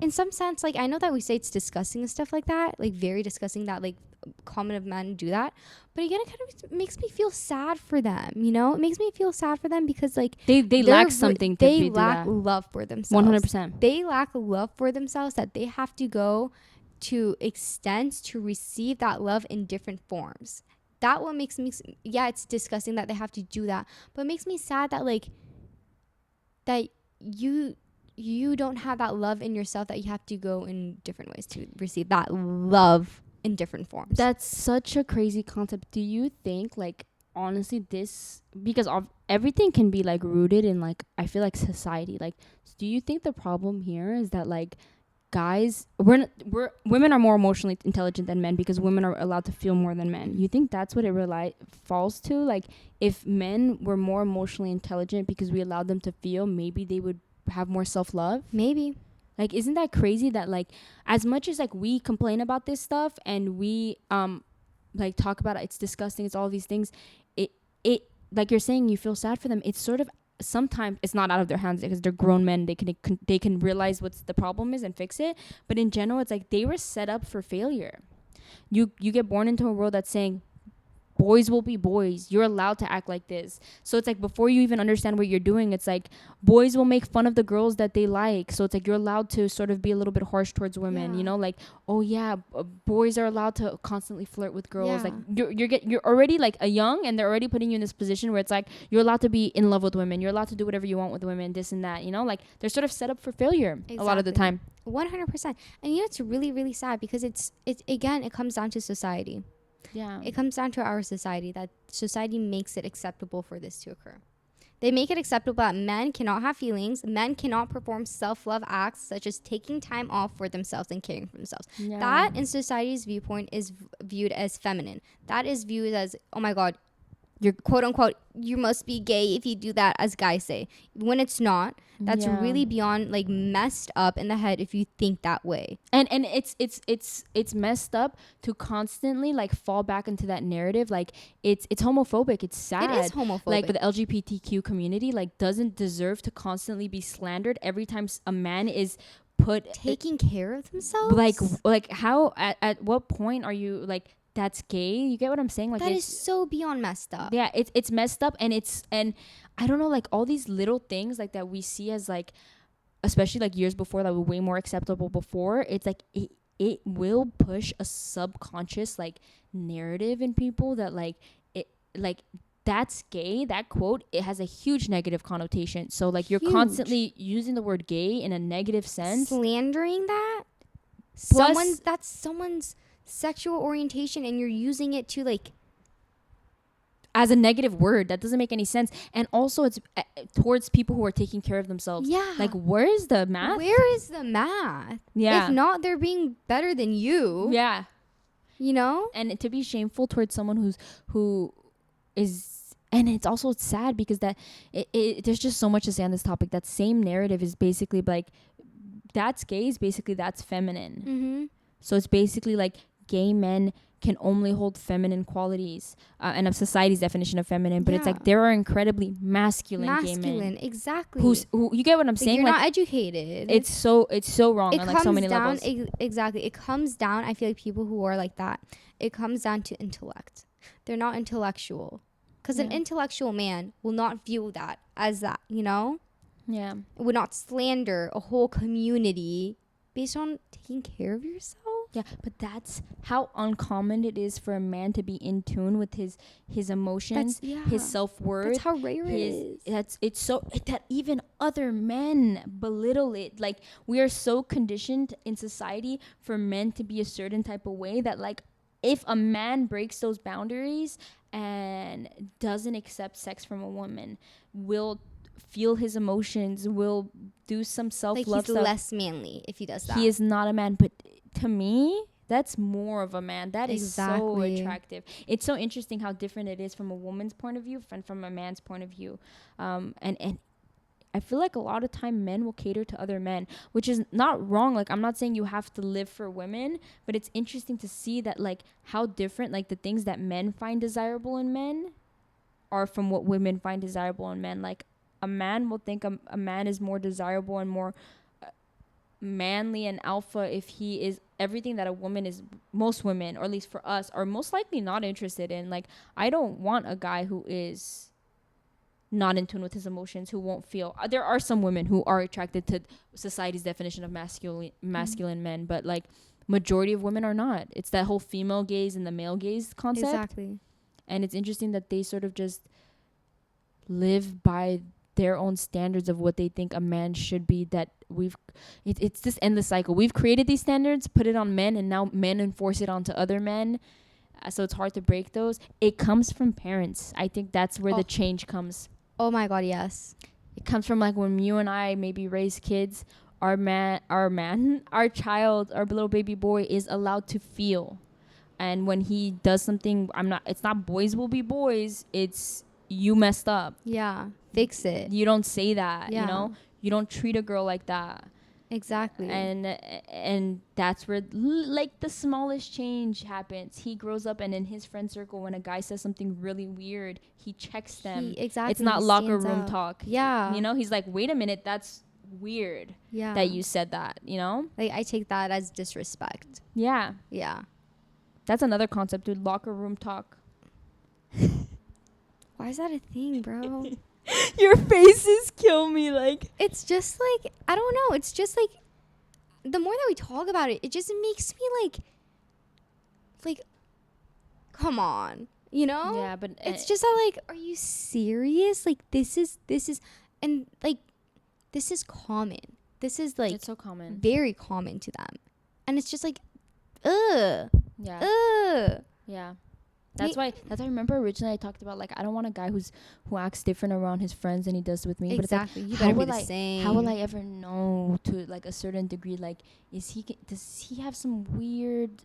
in some sense, like, I know that we say it's disgusting and stuff like that, like very disgusting that like common of men do that, but again, it kind of makes me feel sad for them, you know? It makes me feel sad for them because like they lack something. They lack love for themselves. 100%. They lack love for themselves that they have to go to extents to receive that love in different forms. that what makes me, yeah, it's disgusting that they have to do that, but it makes me sad that like that you don't have that love in yourself, that you have to go in different ways to receive that love in different forms. That's such a crazy concept. Do you think, like, honestly, this, because of everything can be like rooted in, like, I feel like society, like, do you think the problem here is that, like, guys, we're women are more emotionally intelligent than men because women are allowed to feel more than men? You think that's what it falls to? Like, if men were more emotionally intelligent because we allowed them to feel, maybe they would have more self-love? Maybe. Like, isn't that crazy that, like, as much as, like, we complain about this stuff and we like talk about it, it's disgusting, it's all these things, it like you're saying, you feel sad for them. It's sort of, sometimes it's not out of their hands because they're grown men. They can realize what's the problem is and fix it. But in general, it's like they were set up for failure. You get born into a world that's saying boys will be boys. You're allowed to act like this. So it's like before you even understand what you're doing, it's like boys will make fun of the girls that they like. So it's like you're allowed to sort of be a little bit harsh towards women, Yeah. you know, like, oh yeah, boys are allowed to constantly flirt with girls. Yeah. Like you're already like a young, and they're already putting you in this position where it's like you're allowed to be in love with women. You're allowed to do whatever you want with women, this and that, you know, like they're sort of set up for failure a lot of the time. 100%. And you know, it's really, really sad because it's again, it comes down to society. Yeah. It comes down to our society, that society makes it acceptable for this to occur. They make it acceptable that men cannot have feelings, men cannot perform self-love acts such as taking time off for themselves and caring for themselves. Yeah. That in society's viewpoint is viewed as feminine. That is viewed as, oh my God, you're quote unquote, you must be gay if you do that, as guys say. When it's not, that's really beyond like messed up in the head if you think that way. And it's messed up to constantly like fall back into that narrative. Like it's homophobic. It's sad. It is homophobic. Like the LGBTQ community like doesn't deserve to constantly be slandered every time a man is put taking care of themselves. Like how at what point are you like, that's gay? You get what I'm saying? Like that is so beyond messed up. Yeah, it's messed up, and I don't know, like all these little things like that we see as like, especially like years before that were way more acceptable before. It's like it will push a subconscious like narrative in people that like it like that's gay. That quote, it has a huge negative connotation. So like you're constantly using the word gay in a negative sense, slandering that. Plus, that's someone's sexual orientation, and you're using it to like as a negative word. That doesn't make any sense. And also it's towards people who are taking care of themselves. Yeah, like where is the math? Yeah, if not, they're being better than you. Yeah, you know. And to be shameful towards someone who is, and it's also sad because that there's just so much to say on this topic. That same narrative is basically like, that's gay is basically that's feminine. Mm-hmm. So it's basically like gay men can only hold feminine qualities, and of society's definition of feminine. But it's like there are incredibly masculine gay men. Exactly. Who you get what I'm saying? You're like, not educated. It's so wrong on like so many levels. Exactly. It comes down. I feel like people who are like that, it comes down to intellect. They're not intellectual, because an intellectual man will not view that as that. You know. Yeah. It would not slander a whole community based on taking care of yourself. Yeah, but that's how uncommon it is for a man to be in tune with his emotions, his self-worth. That's how rare it is. It's so that even other men belittle it. Like, we are so conditioned in society for men to be a certain type of way that like if a man breaks those boundaries and doesn't accept sex from a woman, will feel his emotions, will do some self-love like he's stuff, less manly if he does that. He is not a man. But to me, that's more of a man. That is so attractive. It's so interesting how different it is from a woman's point of view and from a man's point of view. And I feel like a lot of time men will cater to other men, which is not wrong. Like, I'm not saying you have to live for women, but it's interesting to see that like how different like the things that men find desirable in men are from what women find desirable in men. Like, a man will think a man is more desirable and more manly and alpha if he is everything that a woman is. Most women, or at least for us, are most likely not interested in. Like, I don't want a guy who is not in tune with his emotions, who won't feel. There are some women who are attracted to society's definition of masculine men, but like majority of women are not. It's that whole female gaze and the male gaze concept. Exactly. And it's interesting that they sort of just live by their own standards of what they think a man should be. That it's this endless cycle. We've created these standards, put it on men, and now men enforce it onto other men. So it's hard to break those. It comes from parents. I think that's where the change comes. Oh my God, yes. It comes from like when you and I maybe raise kids, our child, our little baby boy is allowed to feel. And when he does something, it's not boys will be boys. It's you messed up. Yeah. Fix it. You don't say that, Yeah. you know? You don't treat a girl like that. Exactly. And that's where like the smallest change happens. He grows up, and in his friend circle, when a guy says something really weird, he checks them. Exactly. It's not locker room talk. Yeah. You know, he's like, wait a minute, that's weird. Yeah. That you said that, you know? Like, I take that as disrespect. Yeah. Yeah. That's another concept, dude. Locker room talk. Why is that a thing, bro? Your faces kill me. Like, it's just like, I don't know. It's just like, the more that we talk about it, it just makes me like, come on, you know? yeah, but it's just that, like, are you serious? Like, this is, and like, this is common. This is like, it's so common. very common to them. And it's just like, ugh. Yeah. Yeah. That's why I remember originally I talked about, like, I don't want a guy who acts different around his friends than he does with me. Exactly. But you better be the same. How will I ever know to like a certain degree? Like, does he have some weird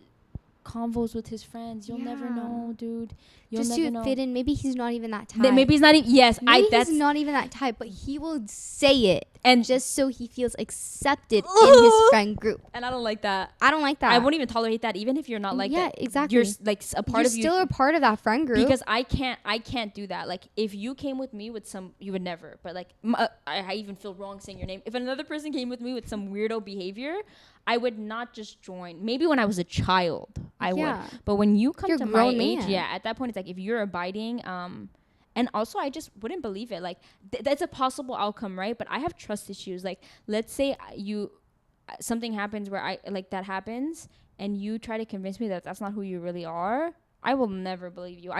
convos with his friends? You'll never know, dude. You'll just never to know. fit in. Maybe he's not even that type. Maybe he's not even. Yes, maybe he's not even that type, but he will say it, and just so he feels accepted in his friend group. And I don't like that. I don't like that. I won't even tolerate that, even if you're not like that. Yeah, exactly. You're like a part of you. You're still a part of that friend group. Because I can't do that. Like, if you came with me with some, you would never. But like, I even feel wrong saying your name. If another person came with me with some weirdo behavior, I would not just join. Maybe when I was a child, I would. But when you come to my age, at that point, it's like, if you're abiding, and also I just wouldn't believe it. Like, that's a possible outcome, right? But I have trust issues. Like, let's say something happens where that happens, and you try to convince me that that's not who you really are. I will never believe you.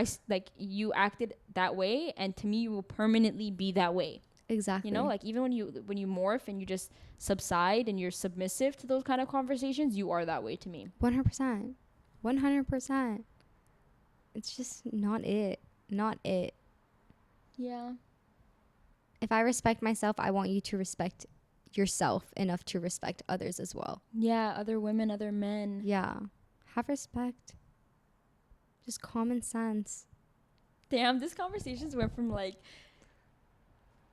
You acted that way, and to me, you will permanently be that way. Exactly. You know, like, even when you morph and you just subside and you're submissive to those kind of conversations, you are that way to me. 100%. 100%. It's just not it. Not it. Yeah. If I respect myself, I want you to respect yourself enough to respect others as well. Yeah, other women, other men. Yeah. Have respect. Just common sense. Damn, this conversations went from like...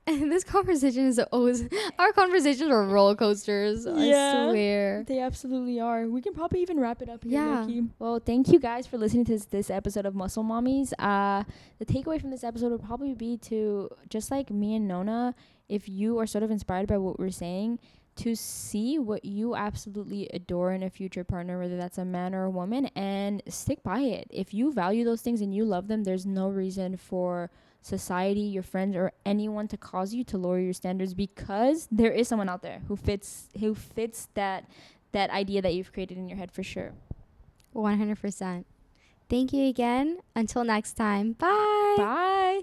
This conversation is always... Our conversations are roller coasters. Yeah, I swear. They absolutely are. We can probably even wrap it up here, yeah. Loki. Well, thank you guys for listening to this episode of Muscle Mommies. The takeaway from this episode would probably be to, just like me and Nona, if you are sort of inspired by what we're saying, to see what you absolutely adore in a future partner, whether that's a man or a woman, and stick by it. If you value those things and you love them, there's no reason for society, your friends, or anyone to cause you to lower your standards, because there is someone out there who fits that idea that you've created in your head, for sure. 100%. Thank you again. Until next time. Bye. Bye.